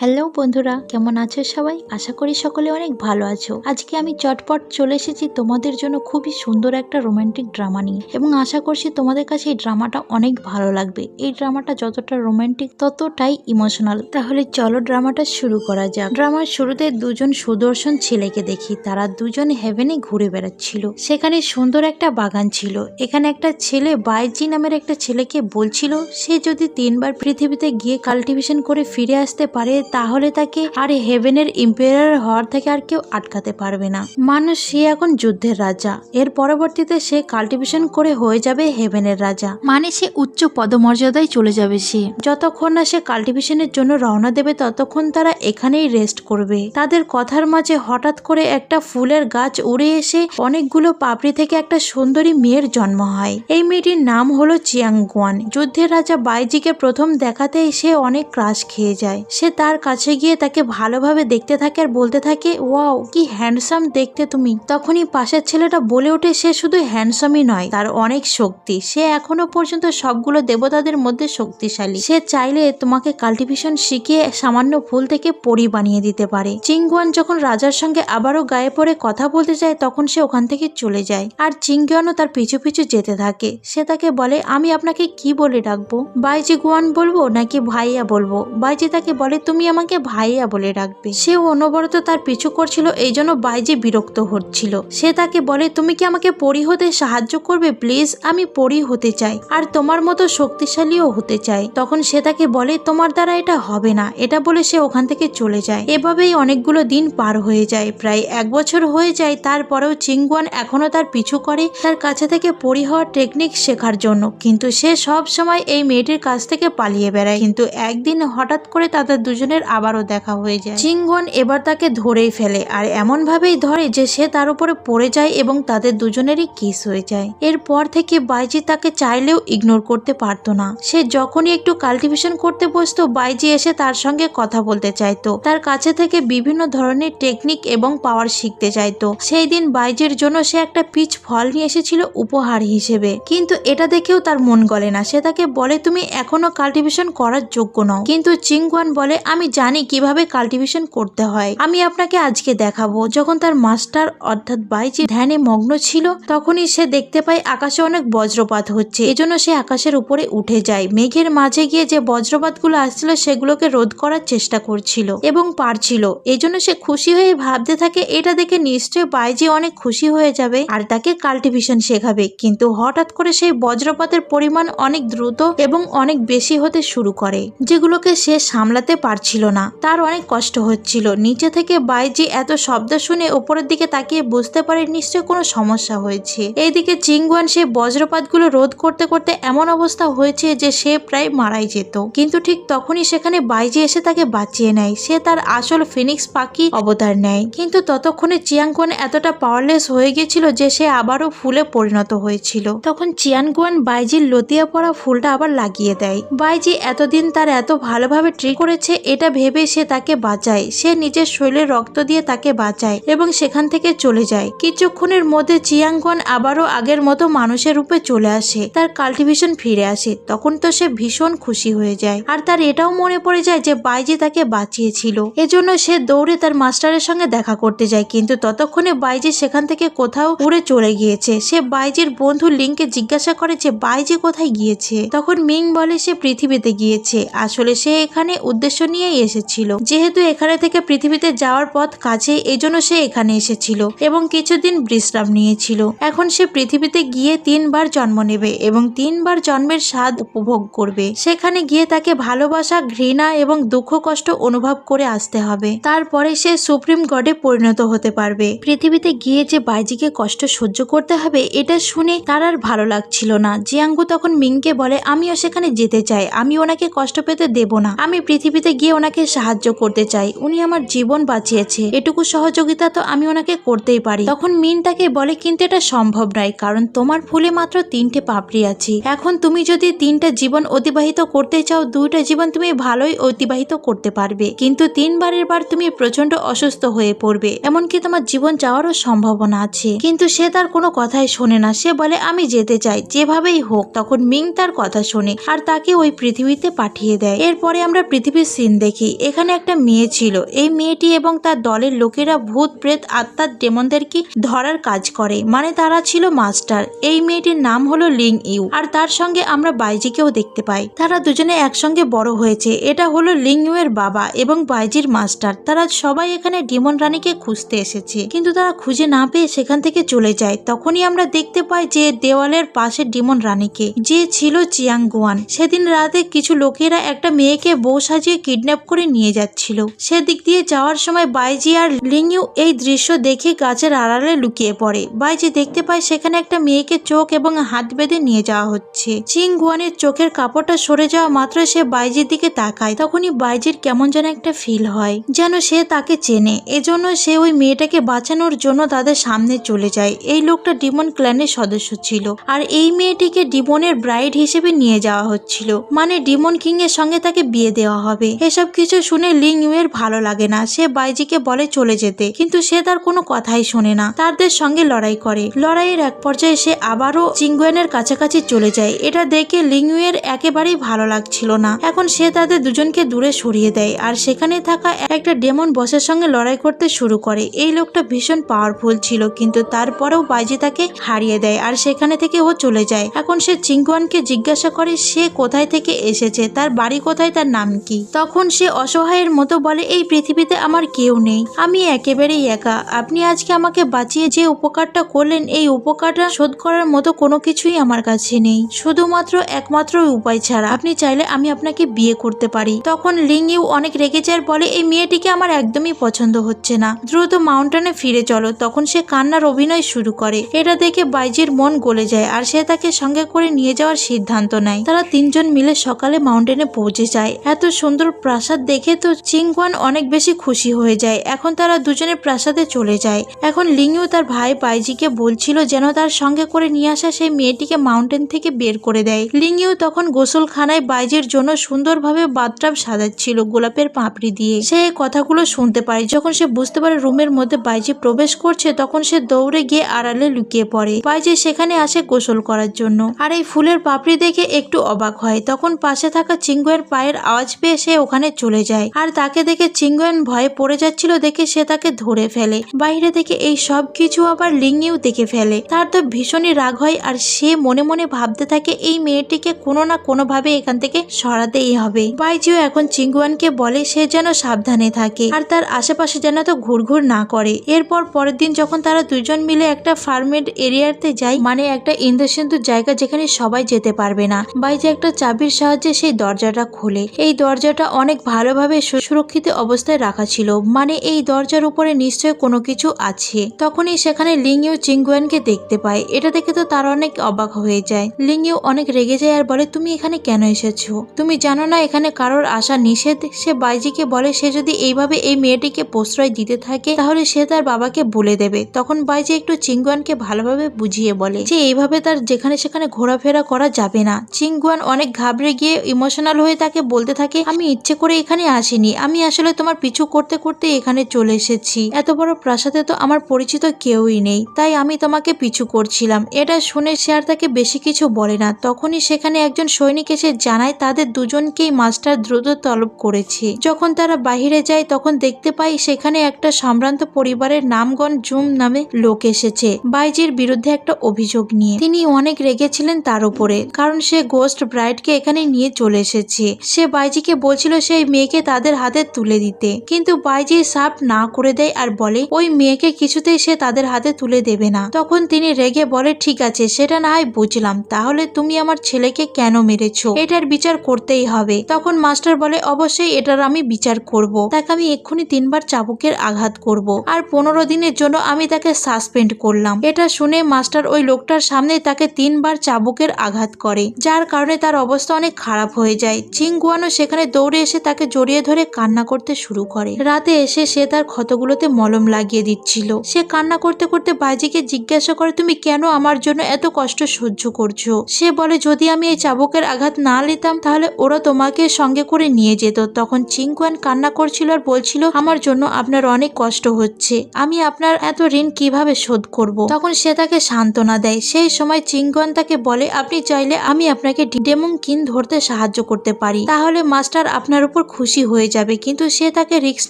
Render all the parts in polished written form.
Hello বন্ধুরা, কেমন আছো সবাই? আশা করি সকলে অনেক ভালো আছো। আজকে আমি চটপট চলে এসেছি তোমাদের জন্য খুবই সুন্দর একটা রোমান্টিক ড্রামা নিয়ে, এবং আশা করছি তোমাদের কাছে এই ড্রামাটা অনেক ভালো লাগবে। এই ড্রামাটা যতটা রোমান্টিক ততটাই ইমোশনাল। তাহলে চলো ড্রামাটা শুরু করা যাক। ড্রামার শুরুতে দুজন সুদর্শন ছেলেকে দেখি। তারা দুজন হেভেনে ঘুরে বেড়াচ্ছিল। সেখানে সুন্দর একটা বাগান ছিল। এখানে একটা ছেলে বাইজি নামের একটা ছেলেকে বলছিল সে যদি 3বার পৃথিবীতে গিয়ে কাল্টিভেশন করে ফিরে আসতে পারে তাহলে তাকে আর হেভেনের ইম্পেরিয়র হওয়ার থেকে আর কেউ আটকাতে পারবে না। মানুষ সে এখন যুদ্ধের রাজা। এর পরবর্তীতে সে কাল্টিভেশন করে হয়ে যাবে হেভেনের রাজা, মানে সে উচ্চ পদমর্যাদায় চলে যাবে। সে যতক্ষণ না সে কাল্টিভেশনের জন্য রওনা দেবে ততক্ষণ তারা এখানেই রেস্ট করবে। তাদের কথার মাঝে হঠাৎ করে একটা ফুলের গাছ উড়ে এসে অনেকগুলো পাপড়ি থেকে একটা সুন্দরী মেয়ের জন্ম হয়। এই মেয়েটির নাম হলো চিয়াংগুয়ান। যুদ্ধের রাজা বাইজিকে প্রথম দেখাতেই সে অনেক ক্রাশ খেয়ে যায়। সে তার কাছে গিয়ে তাকে ভালোভাবে দেখতে থাকে আর বলতে থাকে, ওয়াও কি হ্যান্ডসাম দেখতে তুমি। তখনই পাশের ছেলেটা বলে ওঠে সে শুধু হ্যান্ডসামই নয়, তার অনেক শক্তি। সে এখনো পর্যন্ত সবগুলো দেবতাদের মধ্যে শক্তিশালী। সে চাইলে তোমাকে কাল্টিভেশন শিখিয়ে সামান্য ফুল থেকে পরি বানিয়ে দিতে পারে। চিংগুয়ান যখন রাজার সঙ্গে আবারও গায়ে পড়ে কথা বলতে যায় তখন সে ওখান থেকে চলে যায়, আর চিংগুয়ানও তার পিছু পিছু যেতে থাকে। সে তাকে বলে, আমি আপনাকে কি বলে ডাকবো? বাইজি গুয়ান বলবো নাকি ভাইয়া বলবো? বাইজি তাকে বলে, তুমি আমাকে ভাইয়া বলে ডাকবে। সে অনবরত তার পিছু করছিল, এই জন্য বাইজি বিরক্ত হচ্ছিল। সে তাকে বলে, তুমি কি আমাকে পরি হতে সাহায্য করবে প্লিজ? আমি পরি হতে চাই আর তোমার মতো শক্তিশালীও হতে চাই। তখন সে তাকে বলে, তোমার দ্বারা এটা হবে না। এটা বলে সে ওখান থেকে চলে যায়। এভাবেই অনেকগুলো দিন পার হয়ে যায়, প্রায় 1 বছর হয়ে যায়। তারপরেও চিংগুয়ান এখনো তার পিছু করে তার কাছে থেকে পরি হওয়ার টেকনিক শেখার জন্য, কিন্তু সে সব সময় এই মেয়েটির কাছ থেকে পালিয়ে বেড়ায়। কিন্তু একদিন হঠাৎ করে তাদের দুজনের আবারও দেখা হয়ে যায়। চিংগুয়ান এবার তাকে ধরেই ফেলে, আর এমন ভাবেই ধরে যে সে তার উপরে পড়ে যায় এবং তাদের দুজনেরই কিস হয়ে যায়। এরপর থেকে বাইজি তাকে চাইলেও ইগনোর করতে পারতো না। সে যখনই একটু কাল্টিভেশন করতে বসতো বাইজি এসে তার সঙ্গে কথা বলতে চাইতো, তার কাছে থেকে বিভিন্ন ধরনের টেকনিক এবং পাওয়ার শিখতে চাইতো। সেই দিন বাইজির জন্য সে একটা পিচ ফল নিয়ে এসেছিল উপহার হিসেবে, কিন্তু এটা দেখেও তার মন গলে না। সে তাকে বলে, তুমি এখনো কাল্টিভেশন করার যোগ্য নও। কিন্তু চিংগুয়ান বলে, আমি জানি কিভাবে কাল্টিভেশন করতে হয়, আমি আপনাকে আজকে দেখাবো। যখন তার মাস্টার অর্থাৎ বাইজি ধ্যানে মগ্ন ছিল তখনই সে দেখতে পায় আকাশে অনেক বজ্রপাত হচ্ছে। এজন্য সে আকাশের উপরে উঠে যায়। মেঘের মাঝে গিয়ে যে বজ্রপাতগুলো আসছিল সেগুলোকে রোধ করার চেষ্টা করছিল এবং পারছিল। এজন্য সে খুশি হয়ে ভাবতে থাকে এটা দেখে নিশ্চয়ই বাইজি অনেক খুশি হয়ে যাবে আর তাকে কাল্টিভেশন শেখাবে। কিন্তু হঠাৎ করে সেই বজ্রপাতের পরিমাণ অনেক দ্রুত এবং অনেক বেশি হতে শুরু করে, যেগুলোকে সে সামলাতে পারছিল না। তার অনেক কষ্ট হচ্ছিল। নিচে থেকে বাইজি এত শব্দ শুনে উপরের দিকে তাকিয়ে বুঝতে পারে নিশ্চয় কোনো সমস্যা হয়েছে। এইদিকে চিংগুয়ান সে বজ্রপাতগুলো রোধ করতে করতে এমন অবস্থা হয়েছে যে সে প্রায় মারাই যেত। কিন্তু ঠিক তখনই সেখানে বাইজি এসে তাকে বাঁচিয়ে নেয়। সে তার আসল ফিনিক্স পাখি অবতার নেয়। কিন্তু ততক্ষণে চিয়াংগুয়ান এতটা পাওয়ারলেস হয়ে গেছিল যে সে আবারও ফুলে পরিণত হয়েছিল। তখন চিয়াংগুয়ান বাইজির লতিয়া পড়া ফুলটা আবার লাগিয়ে দেয়। বাইজি এতদিন তার এত ভালোভাবে ট্রিক করেছে এটা ভেবে সে তাকে বাঁচায়। সে নিজের শরীরে রক্ত দিয়ে তাকে বাঁচায় এবং সেখান থেকে চলে যায়। কিছুক্ষণের মধ্যে চিয়াংগুয়ান আবারও আগের মতো মানুষের রূপে চলে আসে। তার কাল্টিভেশন ফিরে আসে। তখন তো সে ভীষণ খুশি হয়ে যায়, আর তার এটাও মনে পড়ে যায় যে বাইজি তাকে বাঁচিয়েছিল। এজন্য সে দৌড়ে তার মাস্টারের সঙ্গে দেখা করতে যায়। কিন্তু ততক্ষণে বাইজি সেখান থেকে কোথাও উড়ে চলে গিয়েছে। সে বাইজির বন্ধু লিংকে জিজ্ঞাসা করে যে বাইজি কোথায় গিয়েছে। তখন মিং বলে সে পৃথিবীতে গিয়েছে। আসলে সে এখানে উদ্দেশ্য নিয়েই এসেছিল। যেহেতু এখানে থেকে পৃথিবীতে যাওয়ার পথ কাছে এজন্য সে এখানে এসেছিল এবং কিছুদিন বিশ্রাম নিয়েছিল। এখন সে পৃথিবীতে গিয়ে 3বার জন্ম নেবে এবং 3বার জন্মের স্বাদ উপভোগ করবে। সেখানে গিয়ে তাকে ভালোবাসা, ঘৃণা এবং দুঃখ কষ্ট অনুভব করে আসতে হবে। তারপরে সে সুপ্রিম গডে পরিণত হতে পারবে। পৃথিবীতে গিয়ে যে বাইজিকে কষ্ট সহ্য করতে হবে এটা শুনে তার আর ভালো লাগছিল না। জিয়াংগু তখন মিংকে বলে, আমিও সেখানে যেতে চাই। আমি ওনাকে কষ্ট পেতে দেব না। আমি পৃথিবীতে গিয়ে ওনাকে সাহায্য করতে চাই। উনি আমার জীবন বাঁচিয়েছে, এটুকু সহযোগিতা তো আমি ওনাকে করতেই পারি। তখন মিন তাকে বলে, কিন্তু এটা সম্ভব নয়, কারণ তোমার ফুলে মাত্র 3টে পাপড়ি আছে। এখন তুমি যদি 3টা জীবন অতিবাহিত করতে চাও 2টা জীবন তুমি ভালোই অতিবাহিত করতে পারবে, কিন্তু 3বারের বার তুমি প্রচন্ড অসুস্থ হয়ে পড়বে, এমনকি তোমার জীবন যাওয়ারও সম্ভাবনা আছে। কিন্তু সে তার কোনো কথাই শোনে না। সে বলে, আমি যেতে চাই যেভাবেই হোক। তখন মিং তার কথা শোনে আর তাকে ওই পৃথিবীতে পাঠিয়ে দেয়। এরপরে আমরা পৃথিবীর সিন দেখি এখানে একটা মেয়ে ছিল। এই মেয়েটি এবং তার দলের লোকেরা ভূত প্রেত আত্মার ডেমনদেরকে ধরার কাজ করে, মানে তারা ছিল মাস্টার। এই মেয়েটির নাম হলো লিং ইউ, আর তার সঙ্গে আমরা বাইজিকেও দেখতে পাই। তারা দুজনে একসঙ্গে বড় হয়েছে। এটা হলো লিং ইউ এর বাবা এবং বাইজির মাস্টার। তারা সবাই এখানে ডিমন রানীকে খুঁজতে এসেছে, কিন্তু তারা খুঁজে না পেয়ে সেখান থেকে চলে যায়। তখনই আমরা দেখতে পাই যে দেওয়ালের পাশে ডিমন রানীকে, যে ছিল চিয়াং গুয়ান। সেদিন রাতে কিছু লোকেরা একটা মেয়েকে বউ সাজিয়ে কিডন্যাপ করে নিয়ে যাচ্ছিল। সেদিক দিয়ে যাওয়ার সময় বাইজি আর লিং ইউ এই দৃশ্য দেখে গাছের আড়ালে লুকিয়ে পড়ে। বাইজি দেখতে পায় সেখানে একটা মেয়েকে চোখ এবং হাত বেঁধে নিয়ে যাওয়া হচ্ছে। চিং গুয়ানের চোখের কাপড়টা সরে যাওয়া মাত্র সে বাইজির দিকে তাকায়। তখনই বাইজির কেমন যেন একটা ফিল হয়, যেন সে তাকে চেনে। এজন্য সে ওই মেয়েটাকে বাঁচানোর জন্য তাদের সামনে চলে যায়। এই লোকটা ডিমন ক্ল্যানের সদস্য ছিল, আর এই মেয়েটিকে ডিমনের ব্রাইড হিসেবে নিয়ে যাওয়া হচ্ছিল, মানে ডিমন কিং এর সঙ্গে তাকে বিয়ে দেওয়া হবে। এসব কিছু শুনে লিং ইউ এর ভালো লাগে না। সে বাইজিকে বলে চলে যেতে, কিন্তু সে তার কোনো কথাই শোনে না, তাদের সঙ্গে লড়াই করে। লড়াইয়ের এক পর্যায়ে সে আবারও চিংগুয়েনের কাছাকাছি চলে যায়। এটা দেখে লিং ইউ এর একেবারেই ভালো লাগছিল না। এখন সে তাদের দুজনকে দূরে সরিয়ে দেয়, আর সেখানে থাকা একটা ডেমন বসের সঙ্গে লড়াই করতে শুরু করে। এই লোকটা ভীষণ পাওয়ারফুল ছিল, কিন্তু তারপরেও বাইজি তাকে হারিয়ে দেয়, আর সেখানে থেকে ও চলে যায়। এখন সে চিংগুয়ানকে জিজ্ঞাসা করে সে কোথায় থেকে এসেছে, তার বাড়ি কোথায়, তার নাম কি। তখন সে অসহায়ের মতো বলে, এই পৃথিবীতে আমার কেউ নেই, আমি একেবারেই একা। আপনি আজকে আমাকে বাঁচিয়ে যে উপকারটা করলেন, এই উপকারটা শোধ করার মতো কোনো কিছুই আমার কাছে নেই, শুধুমাত্র একমাত্র উপায় ছাড়া। আপনি চাইলে আমি আপনাকে বিয়ে করতে পারি। তখন লিং ইউ অনেক রেগে যায়, বলে এই মেয়েটিকে আমার একদমই পছন্দ হচ্ছে না, দ্রুত মাউন্টেনে ফিরে চলো। তখন সে কান্নার অভিনয় শুরু করে। এটা দেখে বাইজির মন গলে যায়, আর সে তাকে সঙ্গে করে নিয়ে যাওয়ার সিদ্ধান্ত নেয়। তারা তিনজন মিলে সকালে মাউন্টেনে পৌঁছে যায়। এত সুন্দর প্রাসাদ দেখে তো চিংগুয়ান অনেক বেশি খুশি হয়ে যায়। এখন তারা দুজনে প্রাসাদে চলে যায়। এখন লিং ইউ তার ভাই বাইজিকে বলছিল যেন তার সঙ্গে করে নিয়ে আসা সেই মেয়েটিকে মাউন্টেন থেকে বের করে দেয়। লিং ইউ তখন গোসলখানায় বাইজির জন্য সুন্দরভাবে বাথটাব সাজাচ্ছিল গোলাপের পাপড়ি দিয়ে। সে এই কথাগুলো শুনতে পারে। যখন সে বুঝতে পারে রুমের মধ্যে বাইজি প্রবেশ করছে, তখন সে দৌড়ে গিয়ে আড়ালে লুকিয়ে পড়ে। বাইজি সেখানে আসে গোসল করার জন্য, আর এই ফুলের পাপড়ি দেখে একটু অবাক হয়। তখন পাশে থাকা চিংগুয়ের পায়ের আওয়াজ পেয়ে সে ওখানে চলে যায়, আর তাকে দেখে চিংগুয়েন ভয়ে পড়ে যাচ্ছিল দেখে সে তাকে ধরে ফেলে। বাইরে থেকে এই সব কিছু আবার লিং ইউ দেখে ফেলে। তার তো ভীষণই রাগ হয়, আর সে মনে মনে ভাবতে থাকে এই মেয়েটিকে কোনো না কোনো ভাবে এখান থেকে সরাতেই হবে। বাইজিও এখন চিংগুয়ানকে বলে সে যেন সাবধানে থাকে, আর তার আশেপাশে যেন তো ঘুরঘুর না করে। এরপর পরের দিন যখন তারা দুজন মিলে একটা ফার্মেড এরিয়াতে যায়, মানে একটা ইন্দ্রসিন্ধু জায়গা যেখানে সবাই যেতে পারবে না, বাইজি একটা চাবির সাহায্যে সেই দরজাটা খোলে। এই দরজাটা অনেক ভালোভাবে সুরক্ষিত অবস্থায় রাখা ছিল, মানে এই দরজার উপরে নিশ্চয় কোনো কিছু আছে। তখনই সেখানে লিং ইউ চিংগুয়ানকে দেখতে পায়। এটা দেখে তো তার অনেক অবাক হয়ে যায়। লিং ইউ অনেক রেগে যায় আর বলে তুমি এখানে কেন এসেছো, তুমি জানো না এখানে কারোর আসা নিষেধ। সে বাইজিকে বলে সে যদি এইভাবে এই মেয়েটিকে প্রশ্রয় দিতে থাকে তাহলে সে তার বাবাকে বলে দেবে। তখন বাইজি একটু চিংগুয়ানকে ভালোভাবে বুঝিয়ে বলে যে এইভাবে তার যেখানে সেখানে ঘোরাফেরা করা যাবে না। চিংগুয়ান অনেক ঘাবড়ে গিয়ে ইমোশনাল হয়ে তাকে বলতে থাকে আমি ইচ্ছে করে এখানে আসিনি, আমি আসলে তোমার পিছু করতে করতে এখানে চলে এসেছি। এত বড় প্রাসাদে তো আমার পরিচিত কেউই নেই, তাই আমি তোমাকে পিছু করছিলাম। এটা শুনে সে আর তাকে বেশি কিছু বলে না। তখনই সেখানে একজন সৈনিক এসে জানায় তাদের দুজনকেই মাস্টার দ্রুত তলব করেছে। যখন তারা বাহিরে যায় তখন দেখতে পাই সেখানে একটা সম্ভ্রান্ত পরিবারের নামগণ জুম নামে লোক এসেছে বাইজির বিরুদ্ধে একটা অভিযোগ নিয়ে। তিনি অনেক রেগেছিলেন তার উপরে, কারণ সে গোস্ট ব্রাইডকে এখানে নিয়ে চলে এসেছে। সে বাইজিকে বলছিল সেই মেয়েকে তাদের হাতে তুলে দিতে, কিন্তু বাইজি সাফ না করে দেয় আর বলে ওই মেয়েকে কিছুতেই সে তাদের হাতে তুলে দেবে না। তখন তিনি রেগে বলে ঠিক আছে সেটা না হয় বুঝলাম, তাহলে তুমি আমার ছেলেকে কেন মেরেছো, এটার বিচার করতেই হবে। তখন মাস্টার বলে অবশ্যই এটার আমি বিচার করব, তাকে আমি এক্ষুনি 3 বার চাবুকের আঘাত করব, আর 15 দিনের জন্য আমি তাকে সাসপেন্ড করলাম। এটা শুনে মাস্টার ওই লোকটার সামনে তাকে 3 বার চাবুকের আঘাত করে, যার কারণে তার অবস্থা অনেক খারাপ হয়ে যায়। চিংগুয়ানও সেখানে দৌড়ে এসে তাকে জড়িয়ে ধরে কান্না করতে শুরু করে। রাতে এসে সে তার ক্ষতগুলোতে মলম লাগিয়ে দিচ্ছিল। সে কান্না করতে করতে বাইজিকে জিজ্ঞাসা করে তুমি কেন আমার জন্য এত কষ্ট সহ্য করছো। সে বলে যদি আমি এই চাবুকের আঘাত না নিতাম তাহলে ওরা তোমাকে সঙ্গে করে নিয়ে যেত। তখন চিংগুয়ান কান্না করছিল আর বলছিল আমার জন্য আপনার অনেক কষ্ট হচ্ছে, আমি আপনার এত ঋণ কিভাবে শোধ করব। তখন সে তাকে সান্ত্বনা দেয়। সেই সময় চিংগুয়ান তাকে বলে আপনি চাইলে আমি আপনাকে ডেমন কিন ধরতে সাহায্য করতে পারি, তাহলে মাস্টার আপনার উপর উপর খুশি হয়ে যাবে, কিন্তু সে তাকে রিস্ক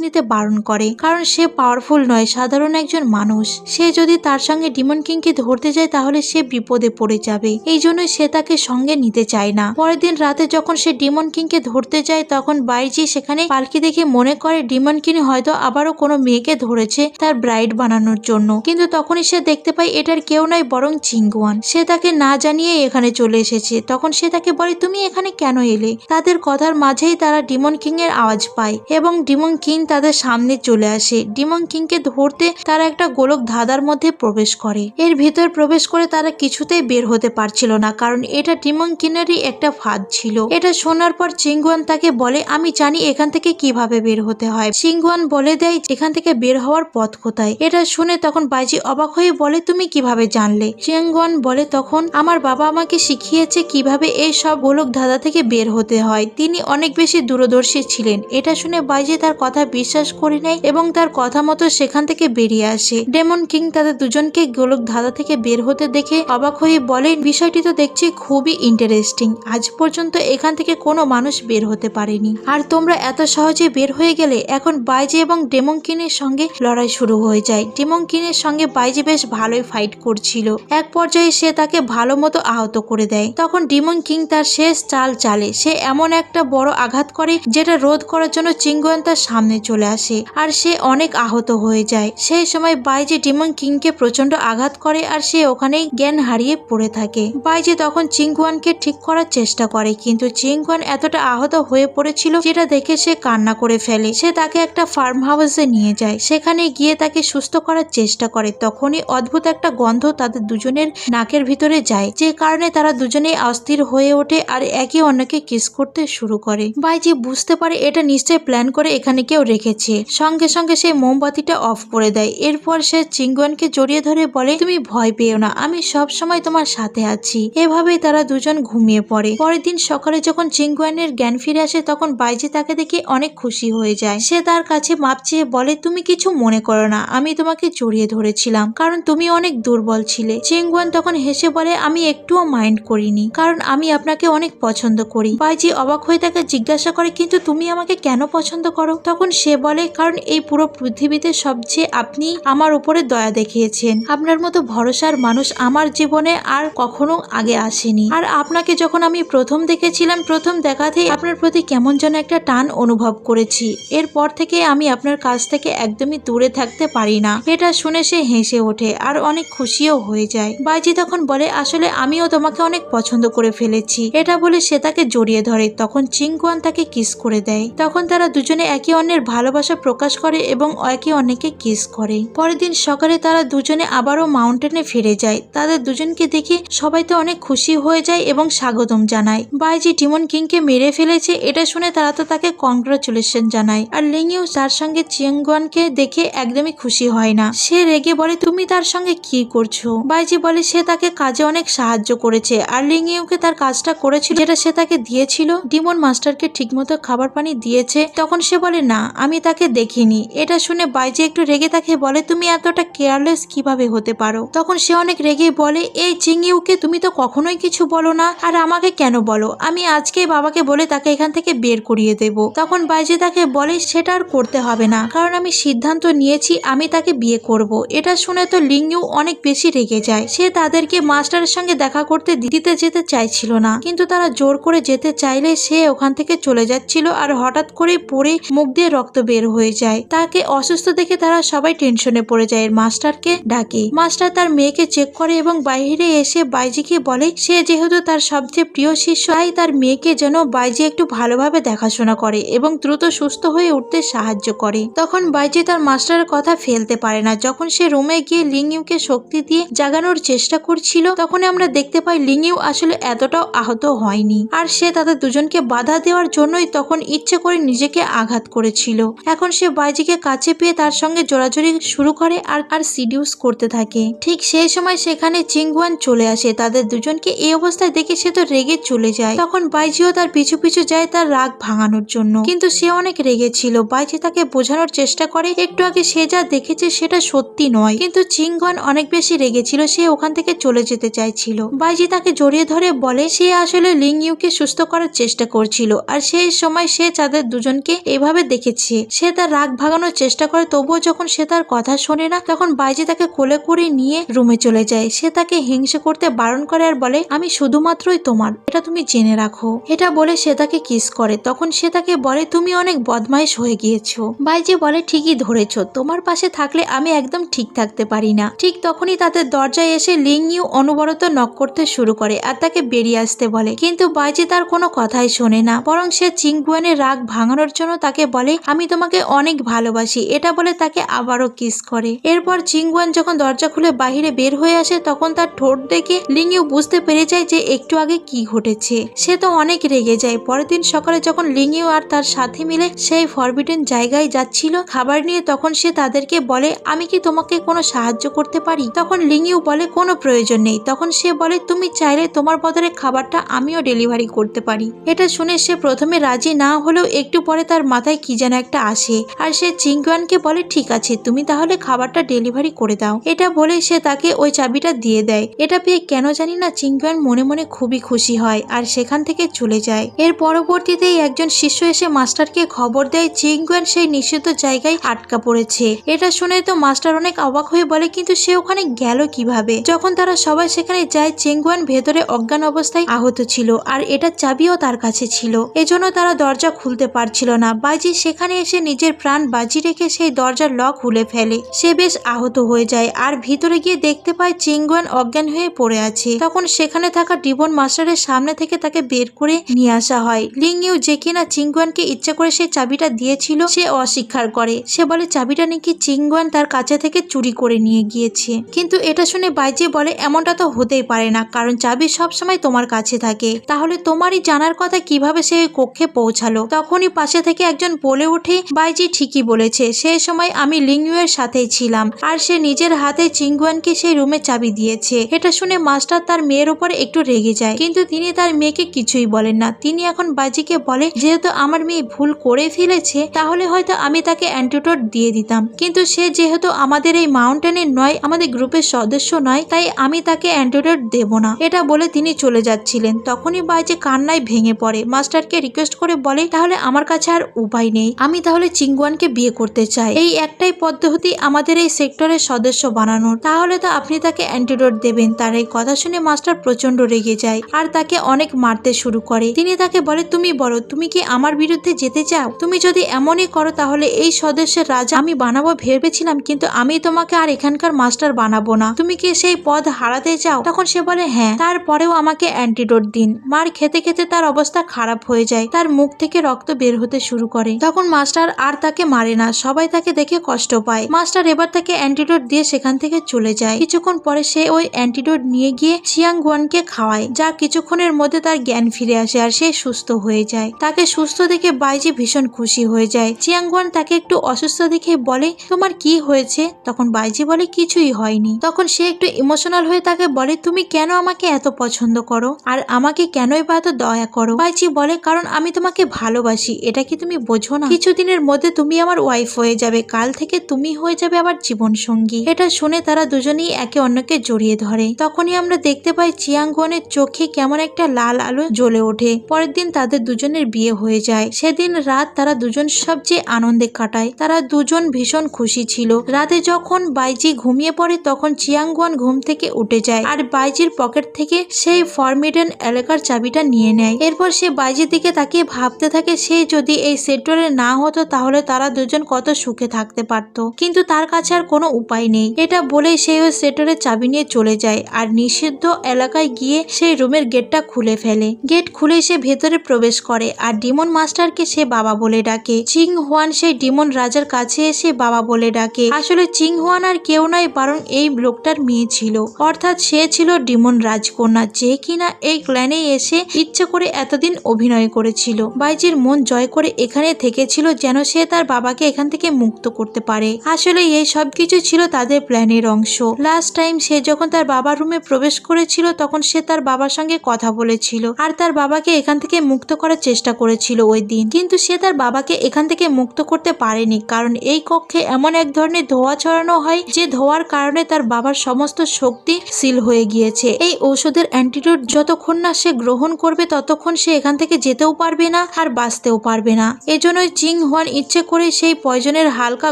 নিতে বারণ করে, কারণ সে পাওয়ারফুল নয়, সাধারণ একজন মানুষ। সে যদি তার সঙ্গে ডিমন কিংকে ধরতে যায় তাহলে সে বিপদে পড়ে যাবে, এই জন্য সে তাকে সঙ্গে নিতে চায় না। পরের দিন রাতে যখন সে ডিমন কিংকে ধরতে যায় তখন বাইজি সেখানে পালকি দেখে মনে করে ডিমন কিং হয়তো আবারও কোনো মেয়েকে ধরেছে তার ব্রাইড বানানোর জন্য, কিন্তু তখনই সে দেখতে পায় এটার কেউ নয় বরং চিংগুয়ান। সে তাকে না জানিয়ে এখানে চলে এসেছে। তখন সে তাকে বলে তুমি এখানে কেন এলে? তাদের কথার মাঝেই তারা ডিমন কিং এর আওয়াজ পায় এবং ডিমন কিং তাদের সামনে চলে আসে। ডিমন কিংকে ধরতে তারা একটা গোলক ধাঁধার মধ্যে প্রবেশ করে। এর ভিতর প্রবেশ করে তারা কিছুতেই বের হতে পারছিল না, কারণ এটা ডিমন কিংয়েরই একটা ফাঁদ ছিল। এটা শোনার পর চিংগুয়ান তাকে বলে আমি জানি এখান থেকে কিভাবে বের হতে হয়। চিংগুয়ান বলে দেয় এখান থেকে বের হওয়ার পথ কোথায়। এটা শুনে তখন বাইজি অবাক হয়ে বলে তুমি কিভাবে জানলে? চিংগুয়ান বলে তখন আমার বাবা আমাকে শিখিয়েছে কিভাবে এই সব গোলক ধাঁধা থেকে বের হতে হয়। তিনি অনেক বেশি দূরদর্শী ছিলেন। এটা শুনে বাইজি তার কথা বিশ্বাস করে নেয় এবং তার কথা মতো সেখান থেকে বেরিয়ে আসে। ডেমন কিং তাদের দুজনকে গোলক ধাঁধা থেকে বের হতে দেখে অবাক হয়ে বলে বিষয়টি তো দেখছি খুবই ইন্টারেস্টিং, আজ পর্যন্ত এখান থেকে কোনো মানুষ বের হতে পারেনি, আর তোমরা এত সহজে বের হয়ে গেলে। এখন বাইজি এবং ডেমন কিংয়ের সঙ্গে লড়াই শুরু হয়ে যায়। ডেমন কিংয়ের সঙ্গে বাইজি বেশ ভালোই ফাইট করছিল। এক পর্যায়ে সে তাকে ভালো মতো আহত করে দেয়। তখন ডেমন কিং তার শেষ চাল চালে। সে এমন একটা বড় আঘাত করে যেটা রোধ করার জন্য চিংগুয়ান তার সামনে চলে আসে, আর সে অনেক আহত হয়ে যায়। সেই সময় বাইজি ডেমন কিংকে প্রচন্ড আঘাত করে আর সে ওখানেই জ্ঞান হারিয়ে পড়ে থাকে। বাইজি তখন চিংগুয়ানকে ঠিক করার চেষ্টা করে, কিন্তু চিংগুয়ান এতটা আহত হয়ে পড়েছিল যেটা দেখে সে কান্না করে ফেলে। সে তাকে একটা ফার্ম হাউসে নিয়ে যায়। সেখানে গিয়ে তাকে সুস্থ করার চেষ্টা করে। তখনই অদ্ভুত একটা গন্ধ তাদের দুজনের নাকের ভিতরে যায়, যে কারণে তারা দুজনেই অস্থির হয়ে ওঠে আর একে অন্যকে কিস করতে শুরু করে। বাইজি বুঝতে পারে এটা নিশ্চয়ই প্ল্যান করে এখানে কেউ রেখেছে। সঙ্গে সঙ্গে সেই মোমবাতিটা অফ করে দেয়। এরপর সে চিংগুয়ানকে জড়িয়ে ধরে বলে তুমি ভয় পেও না, আমি সব সময় তোমার সাথে আছি। এভাবেই তারা দুজন ঘুমিয়ে পড়ে। পরের দিন সকালে যখন চিংগুয়ানের জ্ঞান ফিরে আসে তখন বাইজি তাকে দেখে অনেক খুশি হয়ে যায়। সে তার কাছে মাপ চেয়ে বলে তুমি কিছু মনে করো না, আমি তোমাকে জড়িয়ে ধরেছিলাম কারণ তুমি অনেক দুর্বল ছিলে। চিংগুয়ান তখন হেসে বলে আমি একটুও মাইন্ড করিনি, কারণ আমি আপনাকে অনেক পছন্দ করি। বাইজি অবাক হয়ে তাকে জিজ্ঞাসা করে কিন্তু তুমি আমাকে কেন পছন্দ করো? তখন সে বলে কারণ এই পুরো পৃথিবীতে সবচেয়ে আপনি আমার উপরে দয়া দেখিয়েছেন। আপনার মতো ভরসার মানুষ আমার জীবনে আর কখনো আগে আসেনি। আর আপনাকে যখন আমি প্রথম দেখেছিলাম, প্রথম দেখাতেই আপনার প্রতি কেমন যেন একটা টান অনুভব করেছি। এরপর থেকে আমি আপনার কাছ থেকে একদমই দূরে থাকতে পারি না। এটা শুনে সে হেসে ওঠে আর অনেক খুশিও হয়ে যায়। বাইজি তখন বলে আসলে আমিও তোমাকে অনেক পছন্দ করে ফেলেছি। এটা বলে সে তাকে জড়িয়ে ধরে। তখন চিংগুয়ান তাকে কিস করে দেয়। তখন তারা দুজনে একে অন্যের ভালোবাসা প্রকাশ করে এবং একে অন্যকে কিস করে। পরের দিন সকালে তারা দুজনে আবারও মাউন্টেনে ফিরে যায়। তাদের দুজনকে দেখে সবাই তো অনেক খুশি হয়ে যায় এবং স্বাগতম জানায়। বাইজি ডিমন কিংকে মেরে ফেলেছে এটা শুনে তারা তো তাকে কংগ্রাচুলেশন জানায়। আর লিংইউ তার সঙ্গে চিংগুয়ানকে দেখে একদমই খুশি হয় না। সে রেগে বলে তুমি তার সঙ্গে কি করছো? বাইজি বলে সে তাকে কাজে অনেক সাহায্য করেছে আর লিংইউকে তার কাজটা করেছিল যেটা সে তাকে দিয়েছিল। ডিমন মাস্টারকে ঠিকমতো খাবার পানি দিয়েছে। তখন সে বলে না আমি তাকে দেখিনি। এটা শুনে বাইজি একটু রেগে তাকে বলে তুমি এতটা কেয়ারলেস কিভাবে হতে পারো? তখন সে অনেক রেগে বলে এই চিংইউকে তুমি তো কখনোই কিছু বলো না, আর আমাকে কেন বলো? আমি আজকে বাবাকে বলে তাকে এখান থেকে বের করিয়ে দেব। তখন বাইজি তাকে বলে সেটা আর করতে হবে না, কারণ আমি সিদ্ধান্ত নিয়েছি আমি তাকে বিয়ে করব। এটা শুনে তো লিংইউ অনেক বেশি রেগে যায়। সে তাদেরকে মাস্টারের সঙ্গে দেখা করতে দিতে যেতে চাইছিল না, কিন্তু তারা জোর করে যেতে চাইলে সে ওখান থেকে চলে যাচ্ছিল আর হঠাৎ করে পড়ে মুখ দিয়ে রক্ত বের হয়ে যায়। তাকে অসুস্থ দেখে তারা সবাই টেনশনে পড়ে যায়। মাস্টারকে ডাকে। মাস্টার তার মেয়েকে চেক করে এবং বাইরে এসে বাইজিকে বলে সে যেহেতু তার সবচেয়ে প্রিয় শিষ্য, তাই তার মেয়েকে যেন বাইজি একটু ভালোভাবে দেখাশোনা করে এবং দ্রুত সুস্থ হয়ে উঠতে সাহায্য করে। তখন বাইজি তার মাস্টারের কথা ফেলতে পারে না। যখন সে রুমে গিয়ে লিংইউকে শক্তি দিয়ে জাগানোর চেষ্টা করছিল তখন আমরা দেখতে পাই লিংইউ আসলে এতটাও আহত হয়নি, আর সে তাদের দুজনকে বাধা দেওয়ার জন্যই তখন ইচ্ছে করে নিজেকে আঘাত করেছিল। এখন সে বাইজিকে কাছে পেয়ে তার সঙ্গে জোরাজোরি শুরু করে আর সিডিউস করতে থাকে। ঠিক সেই সময় সেখানে চিংগুয়ান চলে আসে। তাদের দুজনকে এই অবস্থায় দেখে সে তো রেগে চলে যায়। তখন বাইজিও তার পিছু পিছু যায় তার রাগ ভাঙানোর জন্য, কিন্তু সে অনেক রেগে ছিল। বাইজি তাকে বোঝানোর চেষ্টা করে একটু আগে সে যা দেখেছে সেটা সত্যি নয়, কিন্তু চিংগুয়ান অনেক বেশি রেগেছিল। সে ওখান থেকে চলে যেতে চাইছিল। বাইজি তাকে জড়িয়ে ধরে বলে সে আসলে লিংইউকে সুস্থ করার চেষ্টা করছিল, আর সেই সময় সময় সে তাদের দুজনকে এভাবে দেখেছে। সে তার রাগ ভাগানোর চেষ্টা করে, তবুও যখন সে তার কথা শোনে না তখন বাইজি তাকে কোলে করে নিয়ে রুমে চলে যায়। সে তাকে হিংসে করতে বারণ করে আর বলে, আমি শুধুমাত্রই তোমার, এটা তুমি জেনে রাখো। এটা বলে সে তাকে কিস করে। তখন সে তাকে বলে, তুমি অনেক বদমাইশ হয়ে গিয়েছো। বাইজি বলে, ঠিকই ধরেছো, তোমার পাশে থাকলে আমি একদম ঠিক থাকতে পারি না। ঠিক তখনই তাদের দরজায় এসে লিং ইউ অনবরত নক করতে শুরু করে আর তাকে বেরিয়ে আসতে বলে, কিন্তু বাইজি তার কোনো কথাই শোনে না, বরং সে চিংগুয়ানের রাগ ভাঙানোর জন্য তাকে বলে, আমি তোমাকে অনেক ভালোবাসি। এটা বলে তাকে আবারও কিস করে। এরপর চিংগুয়ান যখন দরজা খুলে বাহিরে বের হয়ে আসে তখন তার ঠোঁট দেখে লিং ইউ বুঝতে পেরে যায় যে একটু আগে কি ঘটেছে। সে তো অনেক রেগে যায়। পরের দিন সকালে যখন লিং ইউ আর তার সাথী মিলে সেই ফরবিডেন জায়গায় যাচ্ছিল খাবার নিয়ে, তখন সে তাদেরকে বলে, আমি কি তোমাকে কোনো সাহায্য করতে পারি? তখন লিং ইউ বলে, কোনো প্রয়োজন নেই। তখন সে বলে, তুমি চাইলে তোমার বদলে খাবারটা আমিও ডেলিভারি করতে পারি। এটা শুনে সে প্রথমে রাজি না হলেও একটু পরে তার মাথায় কি যেন একটা আসে আর সে চিংগুয়ানকে বলে, ঠিক আছে, তুমি তাহলে খাবারটা ডেলিভারি করে দাও। এটা বলে সে তাকে ওই চাবিটা দিয়ে দেয়। এটা পেয়ে কেন জানি না চিংগুয়ান মনে মনে খুবই খুশি হয় আর সেখান থেকে চলে যায়। এর পরবর্তীতেই একজন শিষ্য এসে মাস্টারকে খবর দেয় চিংগুয়ান সেই নিষিদ্ধ জায়গায় আটকা পড়েছে। এটা শুনে তো মাস্টার অনেক অবাক হয়ে বলে, কিন্তু সে ওখানে গেল কিভাবে? যখন তারা সবাই সেখানে যায়, চিংগুয়ান ভেতরে অজ্ঞান অবস্থায় আহত ছিল আর এটা চাবিও তার কাছে ছিল, এজন্য তারা দরজা খুলতে পারছিল না। বাইজি সেখানে এসে নিজের প্রাণ বাজি রেখে সেই দরজার লক খুলে ফেলে। সে বেশ আহত হয়ে যায় আর ভিতরে গিয়ে দেখতে পায় চিংগুয়ান অজ্ঞান হয়ে পড়ে আছে। তখন সেখানে থাকা ডিমন মাস্টারের সামনে থেকে তাকে বের করে নিয়ে আসা হয়। লিং ইউ, যে কিনা চিংগুয়ানকে ইচ্ছা করে সেই চাবিটা দিয়েছিল, সে অস্বীকার করে। সে বলে চাবিটা নাকি চিংগুয়ান তার কাছে থেকে চুরি করে নিয়ে গিয়েছে। কিন্তু এটা শুনে বাইজি বলে, এমনটা তো হতেই পারে না, কারণ চাবি সবসময় তোমার কাছে থাকে। তাহলে তোমারই জানার কথা কিভাবে সে কক্ষে পৌঁছালো? তখনই পাশে থেকে একজন বলে ওঠে, বাইজি ঠিকই বলেছে, সেই সময় আমি লিং ইউ এর সাথেই ছিলাম আর সে নিজের হাতে চিংগুয়ানকে সেই রুমে চাবি দিয়েছে। এটা শুনে মাস্টার তার মেয়ের উপর একটু রেগে যায়, কিন্তু তিনি তার মেয়েকে কিছুই বলেন না। তিনি এখন বাইজিকে বলে, যেহেতু আমার মেয়ে ভুল করে ফেলেছে তাহলে হয়তো আমি তাকে অ্যান্টিডোট দিয়ে দিতাম, কিন্তু সে যেহেতু আমাদের এই মাউন্টেনের নয়, আমাদের গ্রুপের সদস্য নয়, তাই আমি তাকে অ্যান্টিডোট দেব না। এটা বলে তিনি চলে যাচ্ছিলেন। তখনই বাইজি কান্নায় ভেঙে পড়ে, মাস্টারকে রিকোয়েস্ট করে বলে, তাহলে আমার কাছে আর উপায় নেই, আমি তাহলে চিংগুয়ানকে বিয়ে করতে চাই। এই একটাই পদ্ধতি আমাদের এই সেক্টরের সদস্য বানানোর, তাহলে তো আপনি তাকে অ্যান্টিডোট দেবেন। তার এই কথা শুনে মাস্টার প্রচন্ড রেগে যায় আর তাকে অনেক মারতে শুরু করে। তিনি তাকে বলে, তুমি বলো, তুমি কি আমার বিরুদ্ধে যেতে চাও? তুমি যদি এমনই করো তাহলে এই সদস্যের রাজা আমি বানাবো ভেবেছিলাম, কিন্তু আমি তোমাকে আর এখানকার মাস্টার বানাবো না। তুমি কি সেই পদ হারাতে চাও? তখন সে বলে, হ্যাঁ, তারপরেও আমাকে অ্যান্টিডোট দিন। মার খেতে খেতে তার অবস্থা খারাপ হয়ে যায়, তার মুখ থেকে রক্ত বের হতে শুরু করে। তখন মাস্টার আর তাকে মারে না, সবাই তাকে দেখে কষ্ট পায়। মাস্টার এবার তাকে অ্যান্টিডোট দিয়ে সেখান থেকে চলে যায়। কিছুক্ষণ পরে সে ওই অ্যান্টিডোট নিয়ে গিয়ে চিয়াংগুয়ানকে খাওয়ায়, যা কিছুক্ষণের মধ্যে তার জ্ঞান ফিরে আসে আর সে সুস্থ হয়ে যায়। তাকে সুস্থ দেখে বাইজি ভীষণ খুশি হয়ে যায়। চিয়াংগুয়ান তাকে একটু অসুস্থ দেখে বলে, তোমার কি হয়েছে? তখন বাইজি বলে, কিছুই হয়নি। তখন সে একটু ইমোশনাল হয়ে তাকে বলে, তুমি কেন আমাকে এত পছন্দ করো আর আমাকে কেনই বা এত দয়া করো? বাইজি বলে, কারণ আমি তোমাকে ভালোবাসি, এটা কি তুমি বোঝো না? কিছুদিনের মধ্যে তুমি আমার ওয়াইফ হয়ে যাবে, কাল থেকে তুমি হয়ে যাবে আমার জীবন সঙ্গী। এটা শুনে তারা দুজনেই একে অন্যকে জড়িয়ে ধরে। তখনই আমরা দেখতে পাই চিয়াংগুয়ানের চোখে কেমন একটা লাল আলো জ্বলে ওঠে। পরের দিন তাদের দুজনের বিয়ে হয়ে যায়। সেদিন রাত তারা দুজন সবচেয়ে আনন্দে কাটায়। তারা দুজন ভীষণ খুশি ছিল। রাতে যখন বাইজি ঘুমিয়ে পড়ে তখন চিয়াংগুয়ান ঘুম থেকে উঠে যায় আর বাইজির পকেট থেকে সেই ফরমিডেন এলাকার চাবিটা নিয়ে নেয়। এরপর সে বাইজির দিকে তাকিয়ে ভাবতে থাকে, সে যদি এই সেক্টরে না হতো তাহলে তারা দুজন কত সুখে থাকতে পারত, কিন্তু তার কাছে আর কোনো উপায় নেই। এটা বলেই সে ওই সেক্টরের চাবি নিয়ে চলে যায় আর নিষিদ্ধ এলাকায় গিয়ে সেই রুমের গেটটা খুলে ফেলে। গেট খুলে সে ভেতরে প্রবেশ করে আর ডিমন মাস্টারকে সে বাবা বলে ডাকে। চিং হুয়ান সেই ডিমন রাজার কাছে এসে বাবা বলে ডাকে। আসলে চিং হুয়ান আর কেউ নয়, বরং এই লোকটার মেয়ে ছিল, অর্থাৎ সে ছিল ডিমন রাজকন্যা, যে কিনা এই ক্ল্যানে এসে ইচ্ছে করে এতদিন অভিনয় করেছিল। বাইজির মন জয় করে এখানে থেকেছিল যেন সে তার বাবাকে এখান থেকে মুক্ত করতে পারে। আসলে এই সবকিছু ছিল তাদের প্ল্যানের অংশ। লাস্ট টাইম সে যখন তার বাবার রুমে প্রবেশ করেছিল তখন সে তার বাবার সঙ্গে কথা বলেছিল আর তার বাবাকে এখান থেকে মুক্ত করার চেষ্টা করেছিল ওই দিন, কিন্তু সে তার বাবাকে এখান থেকে মুক্ত করতে পারেনি, কারণ এই কক্ষে এমন এক ধরনের ধোঁয়া ছড়ানো হয় যে ধোঁয়ার কারণে তার বাবার সমস্ত শক্তি সিল হয়ে গিয়েছে। এই ঔষধের অ্যান্টিডোট যতক্ষণ না সে গ্রহণ করবে ততক্ষণ সে এখান থেকে যেতেও পারবে না আর বাঁচতেও পারবে না। এজন্যই চিং হুয়ান ইচ্ছে করে সেই পয়জনের হালকা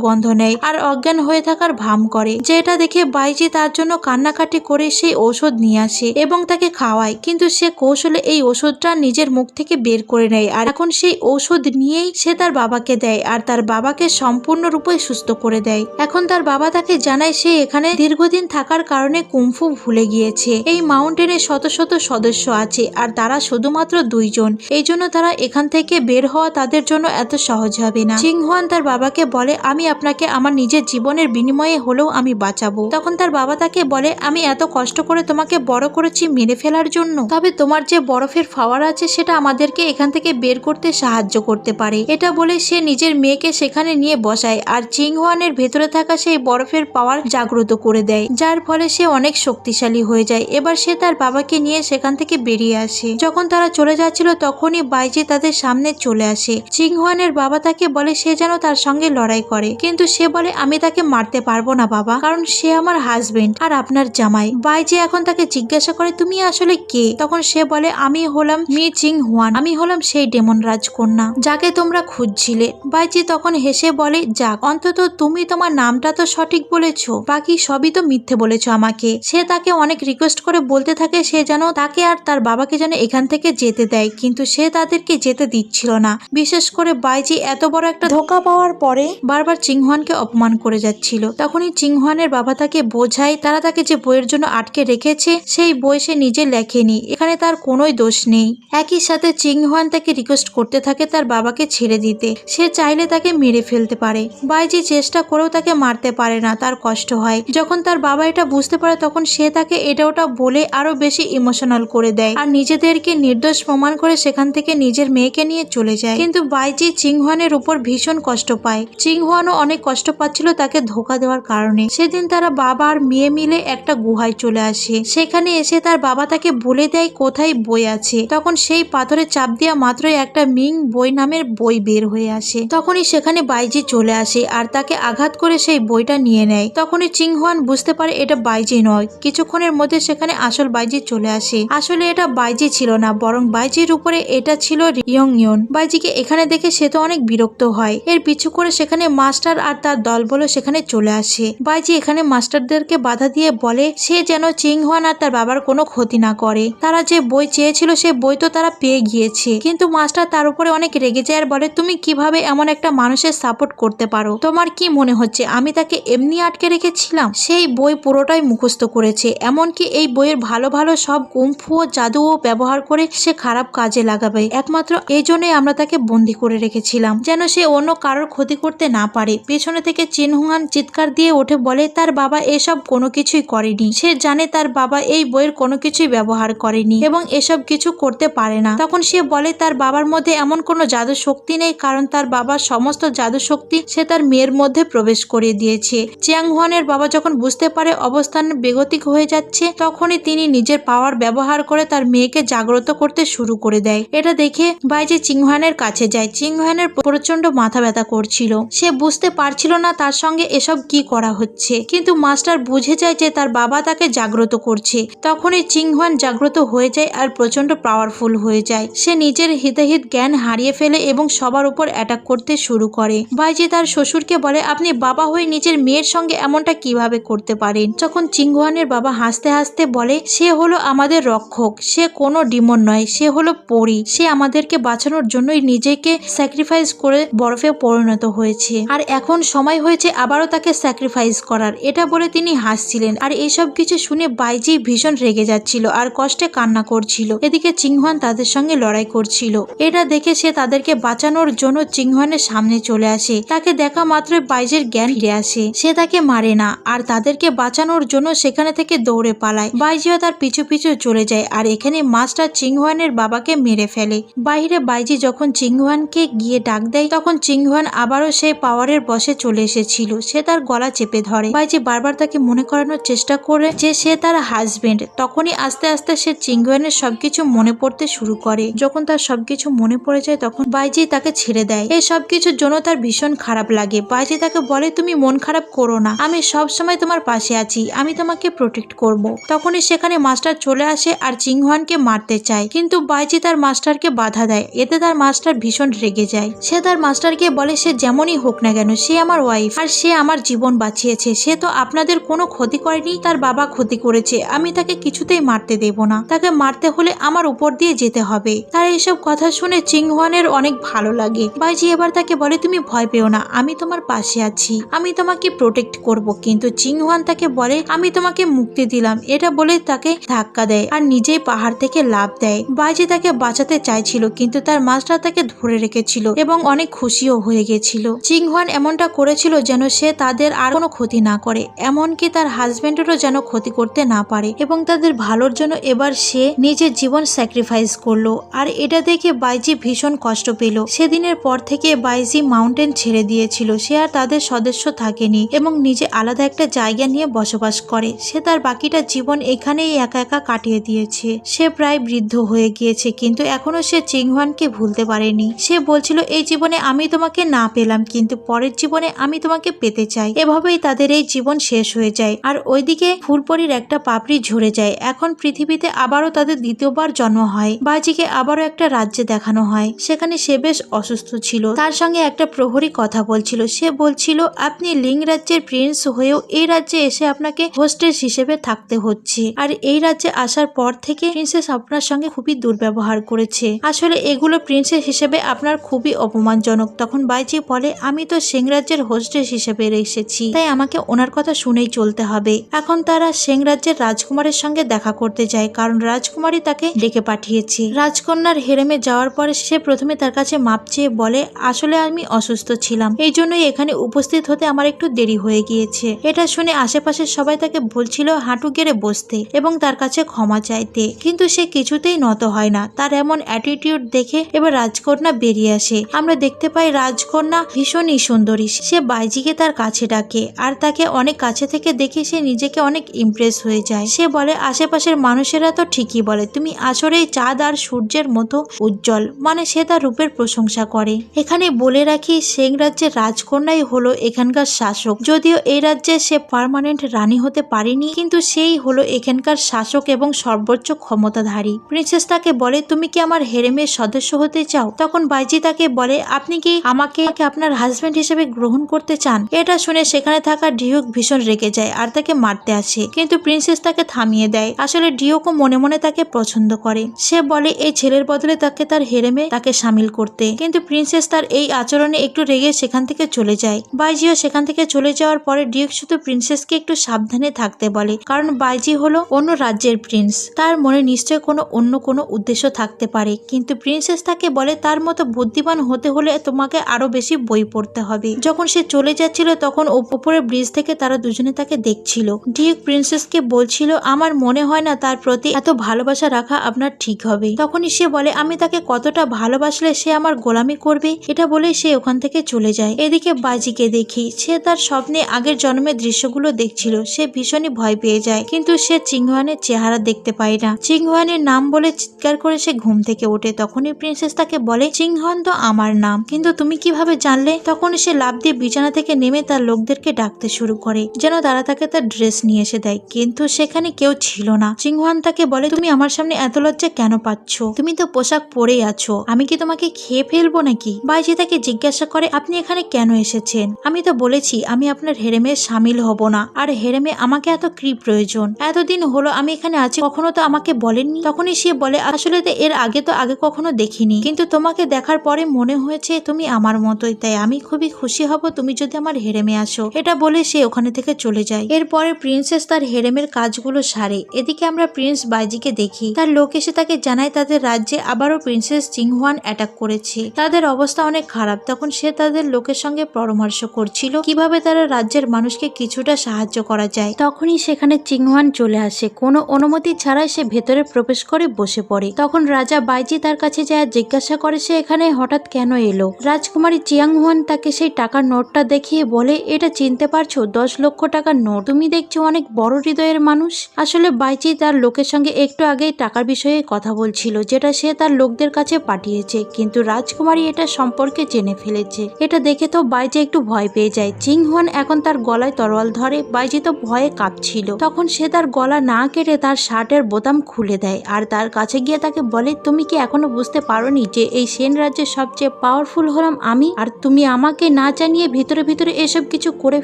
গন্ধ নেয় আর অজ্ঞান হয়ে থাকার ভাম করে। যেটা দেখে বাইজি তার জন্য কান্নাকাটি করে সেই ঔষধ নিয়ে আসে এবং তাকে খাওয়ায়, কিন্তু সে কৌশলে এই ওষুধটা নিজের মুখ থেকে বের করে নেয় আর এখন সেই ঔষধ নিয়েই সে তার বাবাকে দেয় আর তার বাবাকে সম্পূর্ণরূপে সুস্থ করে দেয়। এখন তার বাবা তাকে জানায় সে এখানে দীর্ঘদিন থাকার কারণে কুমফু ভুলে গিয়েছে। এই মাউন্টেনে শত শত সদস্য আছে আর তারা শুধুমাত্র 2 জন, এই জন্য তারা এখান থেকে বের হওয়া তাদের জন্য এত সহজ হবে না। চিং হুয়ান তার বাবাকে বলে আমি আপনাকে আমার নিজের জীবনের বিনিময়ে হলেও আমি বাঁচাবো। তখন তার বাবা তাকে বলে আমি এত কষ্ট করে তোমাকে বড় করেছি মেরে ফেলার জন্য, তবে তোমার যে বরফের ফাওয়ার আছে সেটা আমাদেরকে এখান থেকে বের করতে সাহায্য করতে পারে। এটা বলে সে নিজের মেয়েকে সেখানে নিয়ে বসায় আর চিং হুয়ানের ভেতরে থাকা সেই বরফের পাওয়ার জাগ্রত করে দেয়, যার ফলে সে অনেক শক্তিশালী হয়ে যায়। এবার সে তার বাবাকে নিয়ে সেখান থেকে বেরিয়ে আসে। যখন তারা চলে যাচ্ছিল তখনই বাইজি তাদের সামনে চলে আসে। চিং হুয়ানের বাবা তাকে বলে সে যেন তার সঙ্গে লড়াই করে, কিন্তু সে বলে আমি তাকে মারতে পারবো না বাবা, কারণ সে আমার হাজবেন্ড আর আপনার জামাই। বাইজি এখন তাকে জিজ্ঞাসা করে তুমি আসলে কে? তখন সে বলে আমি হলাম মি চিং হুয়ান, আমি হলাম সেই ডেমন রাজকন্যা যাকে তোমরা খুঁজছিলে। বাইজি তখন হেসে বলে যাক, অন্তত তুমি তোমার নামটা তো সঠিক বলেছো, বাকি সবই তো মিথ্যে বলেছো আমাকে। সে তাকে অনেক রিকোয়েস্ট করে বলতে থাকে সে যেন তাকে আর তার বাবাকে যেন এখান থেকে যেতে দেয়, কিন্তু সে তাদেরকে যেতে দিচ্ছিল না। বিশেষ করে বাইজি এত বড় একটা ধোঁকা পাওয়ার পরে বারবার চিং হুয়ানকে অপমান করে যাচ্ছিল। তখনই চিং হুয়ানের বাবা তাকে বোঝায় তারা তাকে যে বইয়ের জন্য আটকে রেখেছে সেই বই সে নিজে লেখেনি, এখানে তার কোনোই দোষ নেই। একই সাথে চিং হুয়ান তাকে রিকোয়েস্ট করতে থাকে তার বাবাকে ছেড়ে দিতে, সে চাইলে তাকে মেরে ফেলতে পারে। বাইজি চেষ্টা করেও তাকে মারতে পারে না, তার কষ্ট হয়। যখন তার বাবা এটা বুঝতে পারে তখন সে তাকে এটা ওটা বলে আরো বেশি ইমোশনাল করে দেয় আর নিজেদেরকে নির্দোষ প্রমাণ করে সেখান থেকে নিজের মেয়েকে নিয়ে চলে যায়। কিন্তু বাইজি চিং হুয়ানের উপর ভীষণ কষ্ট পায়। চিং হুয়ানও অনেক কষ্ট পাচ্ছিল তাকে ধোকা দেওয়ার কারণে। সেদিন তারা বাবা আর মেয়ে মিলে একটা গুহায় চলে আসে। সেখানে এসে তার বাবা তাকে বলে দেয় কোথায় বই আছে। তখন সেই পাথরে চাপ দেওয়া মাত্রই একটা মিং বই নামের বই বের হয়ে আসে। তখনই সেখানে বাইজি চলে আসে আর তাকে আঘাত করে সেই বইটা নিয়ে নেয়। তখনই চিং হুয়ান বুঝতে পারে এটা বাইজি নয়। কিছুক্ষণের মধ্যে সেখানে আসল বাইজি চলে আসে। আসলে এটা বাইজি ছিল না, বরং বাইজির উপরে এটা ছিল রিয়ং ইয়ন। বাইজিকে এখানে দেখে সে তো অনেক বিরক্ত হয়। এর পিছু করে সেখানে মাস্টার আর তার দলবল সেখানে চলে আসে। বাইজি এখানে মাস্টারদেরকে বাধা দিয়ে বলে সে যেন চিং হুয়ান আর তার বাবার কোনো ক্ষতি না করে। তারা যে বই চেয়েছিল সে বই তো তারা পেয়ে গিয়েছে, কিন্তু মাস্টার তার উপরে অনেক রেগে যায় আর বলে তুমি কিভাবে এমন একটা মানুষের সাপোর্ট করতে পারো? তোমার কি মনে হচ্ছে আমি তাকে এমনি আটকে রেখেছিলাম? সেই বই পুরোটাই মুখস্থ করেছে, এমনকি এই বইয়ের ভালো ভালো সব কুমফু ও জাদুও ব্যবহার করে সে খারাপ কাজে লাগাবে। একমাত্র এই জন্যই আমরা তাকে বন্দি করে রেখেছিলাম, যেন সে অন্য কারোর ক্ষতি করতে না পারে। পেছনে থেকে চিং হুয়ান চিৎকার দিয়ে ওঠে বলে তার বাবা এসব কোনো কিছুই করেনি। সে জানে তার বাবা এই বইয়ের কোনো কিছুই ব্যবহার করেনি এবং এসব কিছু করতে পারে না। তখন সে বলে তার বাবার মধ্যে এমন কোনো জাদু শক্তি নেই, কারণ তার বাবার সমস্ত জাদু শক্তি সে তার মেয়ের মধ্যে প্রবেশ করে দিয়েছে। চিয়াং হুয়ানের বাবা যখন বুঝতে পারে অবস্থান বেগতিক হয়ে যাচ্ছে তখনই তিনি নিজের পাওয়ার ব্যবহার করে তার মেয়েকে জাগ্রত করতে শুরু করে দেয়। এটা দেখে বাইজি চিং হুয়ানের কাছে যায়। চিং হুয়ানের প্রচন্ড মাথা ব্যথা করছিল, সে বুঝতে পারছিল না তার সঙ্গে এসব কি করা হচ্ছে, কিন্তু মাস্টার বুঝে যায় যে তার বাবা তাকে জাগ্রত করছে। তখনই চিং হুয়ান জাগ্রত হয়ে যায় আর প্রচন্ড পাওয়ারফুল হয়ে যায়। সে নিজের হিতাহিত জ্ঞান হারিয়ে ফেলে এবং সবার উপর অ্যাটাক করতে শুরু করে। বাইজি তার শ্বশুরকে বলে আপনি বাবা হয়ে নিজের মেয়ের সঙ্গে এমনটা কিভাবে করতে পারেন? যখন চিং হুয়ানের বাবা হাসতে হাসতে বলে সে হলো আমাদের রক্ষক, সে কোনো ডিমন নয়, সে হলো পরী। সে আমাদেরকে বাঁচানোর জন্যই নিজেকে স্যাক্রিফাইস করে বরফে পরিণত হয়েছে আর এখন সময় হয়েছে আবারও তাকে স্যাক্রিফাইস করার। এটা বলে তিনি হাসছিলেন আর এইসব কিছু শুনে বাইজি ভীষণ রেগে যাচ্ছিল আর কষ্টে কান্না করছিল। এদিকে চিং হুয়ান তাদের সঙ্গে লড়াই করছিল। এটা দেখে সে তাদেরকে বাঁচানোর জন্য চিং হুয়ানের সামনে চলে আসে। তাকে দেখা মাত্রই বাইজির জ্ঞান ফিরে আসে। সে তাকে মারে না আর তাদেরকে বাঁচানোর জন্য সেখানে থেকে দৌড়ে পালায়। বাইজিও তার পিছু পিছু চলে যায় আর এখানে মাস্টার চিং হুয়ানের বাবাকে মেরে ফেলে। বাইরে বাইজি যখন চিং হুয়ানকে গিয়ে ডাক দেয় তখন চিং হুয়ান আবারও সেই পাওয়ারের বশে চলে এসেছিল। সে তার গলা চেপে ধরে। বাইজি বারবার তাকে মনে করানোর চেষ্টা করে যে সে তার হাজবেন্ড। তখনই আস্তে আস্তে সে চিং হুয়ানের সবকিছু মনে পড়তে শুরু করে। যখন তার সবকিছু মনে পড়ে যায় তখন বাইজি তাকে ছেড়ে দেয়। এই সবকিছুর জন্য তার ভীষণ খারাপ লাগে। বাইজি তাকে বলে তুমি মন খারাপ করো না, আমি সব সময় তোমার পাশে আছি, আমি তোমাকে প্রোটেক্ট করব। তখনই সেখানে মাস্টার চলে আসে আর চিং হুয়ানকে মারতে চায়, কিন্তু বাইজি তার মাস্টারকে বাধা দেয়। এতে তার মাস্টার ভীষণ রেগে যায়। সে তার মাস্টারকে বলে সে যেমনই হোক না কেন সে আমার ওয়াইফ আর সে আমার জীবন বাঁচিয়েছে। সে তো আপনাদের কোনো ক্ষতি করেনি, তার বাবা ক্ষতি করেছে। আমি তাকে কিছুতেই মারতে দেব না, তাকে মারতে হলে আমার উপর দিয়ে যেতে হবে। তার এইসব কথা শুনে চিংহওয়ানের অনেক ভালো লাগে। বাইজি এবার তাকে বলে তুমি ভয় পেও না, আমি তোমার পাশে আছি, আমি তোমাকে প্রোটেক্ট করব। কিন্তু চিংহওয়ান তাকে বলে আমি তোমাকে মুক্তি দিলাম। এটা বলে তাকে ধাক্কা দেয় আর নিজেই পাহাড় থেকে লাফ দেয়। বাইজি তাকে বাঁচাতে চাইছিল কিন্তু তার মাস্টার তাকে ধরে রেখেছিল এবং অনেক খুশিও হয়ে গেছিল। চিংহওয়ান এমনটা করেছিল যেন সে তাদের আর কোনো ক্ষতি না করে, এমনকি তার হাজবেন্ডেরও যেন ক্ষতি করতে না পারে এবং তাদের ভালোর জন্য এবার সে নিজের জীবন স্যাক্রিফাইস করলো। আর এটা দেখে বাইজি ভীষণ কষ্ট পেল। সেদিনের পর থেকে বাইজি মাউন্টেন ছেড়ে দিয়েছিল। সে আর তাদের সদস্য থাকেনি এবং নিজে আলাদা একটা জায়গা নিয়ে বসবাস করে। সে তার বাকিটা জীবন এখানেই একা একা কাটিয়ে দিয়েছে। সে প্রায় বৃদ্ধ হয়ে গিয়েছে কিন্তু এখনো সে চিংহওয়ানকে ভুলতে পারেনি। সে বলছিল এই জীবনে আমি তোমাকে না পেলাম কিন্তু পরের জীবনে আমি তোমাকে পেতে চাই। এভাবেই তাদের এই জীবন শেষ হয়ে যায়। আর ওইদিকে ফুলপরির একটা পাপড়ি ঝরে যায়। এখন পৃথিবীতে আবারও তাদের দ্বিতীয়বার জন্ম হয়। বাইজিকে আবারও একটা রাজ্যে দেখানো হয়। সেখানে সে বেশ অসুস্থ ছিল। তার সঙ্গে একটা প্রহরী কথা বলছিল। সে বলছিল আপনি লিং রাজ্যের প্রিন্স হয়েও এই রাজ্যে এসে আপনাকে হোস্টেস হিসেবে থাকতে হচ্ছে। আর এই রাজ্যে আসার পর থেকে প্রিন্সেস আপনার সঙ্গে খুবই দুর্ব্যবহার করেছে। আসলে এগুলো প্রিন্সেস হিসেবে আপনার খুবই অপমানজনক। তখন বাইজি বলে আমি তো সিং রাজ্যের হোস্টেস হিসেবে এসেছি, তাই আমাকে ওনার কথা শুনেই চলতে হবে। এখন তারা সিং রাজ্যের রাজকুমারের সঙ্গে দেখা করতে যায় কারণ রাজকুমারী তাকে ডেকে পাঠিয়েছে। রাজকন্যার হেরেমে যাওয়ার পরে সে প্রথমে তার কাছে মাপ চেয়ে বলে আসলে আমি অসুস্থ ছিলাম, এই জন্যই এখানে উপস্থিত হতে আমার একটু দেরি হয়ে গিয়েছে। এটা শুনে আশেপাশের সবাই তাকে বলছিল হাঁটু গেড়ে বসতে এবং তার কাছে ক্ষমা চাইতে, কিন্তু সে কিছুতেই নত হয় না। তার এমন অ্যাটিটিউড দেখে এবার রাজকন্যা বেরিয়ে আসে। আমরা দেখতে পাই রাজকন্যা ভীষণই সুন্দরী। সে বাইজিকে তার কাছে ডাকে আর তাকে অনেক কাছে থেকে দেখে সে নিজেকে অনেক ইমপ্রেস হয়ে যায়। সে বলে আশেপাশের মানুষেরা তো ঠিকই বলে তুমি আসলেই চাঁদ আর সূর্যের মতো উজ্জ্বল। মানে সে তার রূপের প্রশংসা করে। এখানে বলে রাখি সিং রাজ্যের রাজকন্যাই হলো এখানকার শাসক। যদিও এই রাজ্যে সে পার্মানেন্ট রানী হতে পারেনি কিন্তু সেই হলো এখানকার শাসক এবং সর্বোচ্চ ক্ষমতাধারী। প্রিন্সেস তাকে বলে তুমি কি আমার হেরেমের সদস্য হতে চাও? তখন বাইজি তাকে বলে আপনি কি আমাকে আপনার হাজবেন্ড হিসেবে গ্রহণ করতে চান? এটা শুনে সেখানে থাকা ডিউক ভীষণ রেগে যায় আর তাকে মারতে আসে কিন্তু প্রিন্সেস তাকে থামিয়ে দেয়। আসলে ডিউকও মনে মনে তাকে পছন্দ করে। সে বলে এই ছেলের বদলে তাকে তার হেরেমে তাকে সামিল করতে, কিন্তু প্রিন্সেস তার এই আচরণে একটু রেগে সেখান থেকে চলে যায়। বাইজিও সেখান থেকে চলে যাওয়ার পরে ডিউক শুধু প্রিন্সেসকে একটু সাবধানে থাকতে বলে কারণ বাইজি হলো অন্য রাজ্যের প্রিন্স, তার মনে নিশ্চয় অন্য কোনো উদ্দেশ্য থাকতে পারে। কিন্তু প্রিন্সেস তাকে বলে তার মতো বুদ্ধিমান হতে হলে তোমাকে আরো বেশি বই পড়তে হবে। যখন সে চলে যাচ্ছিল তখন উপরের ব্রিজ থেকে তারা দুজনে তাকে দেখছিল। ডিউক প্রিন্সেসকে বলছিল আমার মনে হয় না তার প্রতি এত ভালোবাসা রাখা আপনার ঠিক হবে। তখনই সে বলে আমি তাকে কতটা ভালোবাসলে সে আমার গোলামি করবে। এটা বলে সে ওখান থেকে চলে যায়। এদিকে বাইজিকে দেখি সে তার স্বপ্নে আগের জন্মের দৃশ্যগুলো দেখছিল। সে ভীষণই ভয় পেয়ে যায় কিন্তু সে চিংহওয়ানের চেহারা দেখতে পায় না। চিংহওয়ানের নাম বলে চিৎকার করে সে ঘুম থেকে ওঠে। তখনই প্রিন্সেস তাকে বলে চিংহওয়ান তো আমার নাম, কিন্তু তুমি কিভাবে জানলে? তখন সে লাফ দিয়ে বিছানা থেকে নেমে তার লোকদেরকে ডাকতে শুরু করে যেন তারা তাকে তার ড্রেস নিয়ে এসে দেয়, কিন্তু সেখানে কেউ ছিল না। চিংহওয়ান তাকে বলে তুমি আমার সামনে এত লজ্জা কেন পাচ্ছ? তুমি তো পোশাক পরেই আছো, আমি কি তোমাকে খেয়ে ফেলবো নাকি? বাইজি তাকে জিজ্ঞাসা করে আপনি এখানে কেন এসেছেন? আমি তো বলেছি আমি আপনার হেরেমে সামিল হব না, আর হেরেমে আমাকে এত কি প্রয়োজন? এতদিন হলো আমি এখানে আছি, কখনো তো আমাকে বলেননি। তখনই সে বলে আসলে তো এর আগে কখনো দেখিনি, কিন্তু তোমাকে দেখার পরে মনে হয়েছে তুমি আমার মতোই, তাই আমি খুবই খুশি হব তুমি যদি আমার হেরেমে আসো। এটা বলে সে ওখানে থেকে চলে যায়। এরপরে প্রিন্সেস তার হেরেমের কাজগুলো সারে। এদিকে আমরা প্রিন্স বাইজিকে দেখি তার লোক এসে তাকে জানায় তাদের রাজ্যে আবারও প্রিন্সেস চিংহওয়ান অ্যাটাক করেছে, তাদের অবস্থা অনেক খারাপ। তখন সে তাদের লোকের সঙ্গে পরামর্শ করছিল কিভাবে তারা রাজ্যের মানুষকে কিছুটা সাহায্য করা যায়। তখনই সেখানে চিংহওয়ান চলে আসে। কোনো অনুমতি ছাড়াই সে ভেতরে প্রবেশ করে বসে পড়ে। তখন রাজা বাইজি তার কাছে যায় জিজ্ঞাসা করে সে এখানে হঠাৎ কেন এলো। রাজকুমারী চিয়াংহওয়ান তাকে সেই টাকার নোটটা দেখিয়ে বলে এটা চিনতে পারছো? 10 লক্ষ টাকার নোট। তুমি দেখছো অনেক বড় হৃদয়ের মানুষ। আসলে বাইজি তার লোকের সঙ্গে একটু আগেই টাকার বিষয়ে কথা বলছিল যেটা সে তার লোকদের কাছে পাঠিয়েছে, কিন্তু রাজকুমারী এটা সম্পর্কে জেনে ফেলেছে। এটা দেখে তো বাইজি একটু ভয় পেয়ে যায়। চিংহওয়ান এখন তার গলায় তরোয়াল ধরে। বাইজি তো ভয়ে কাঁপছিল। তখন সে তার গলা না কেটে তার শার্টের বোতাম খুলে দেয় আর তার কাছে গিয়ে তাকে বলে তুমি কি এখনো বুঝতে পারোনি যে এই সেন রাজ্যের সবচেয়ে পাওয়ারফুল হলাম আমি, আর তুমি আমাকে না জানিয়ে ভিতরে ভিতরে এসব কিছু করে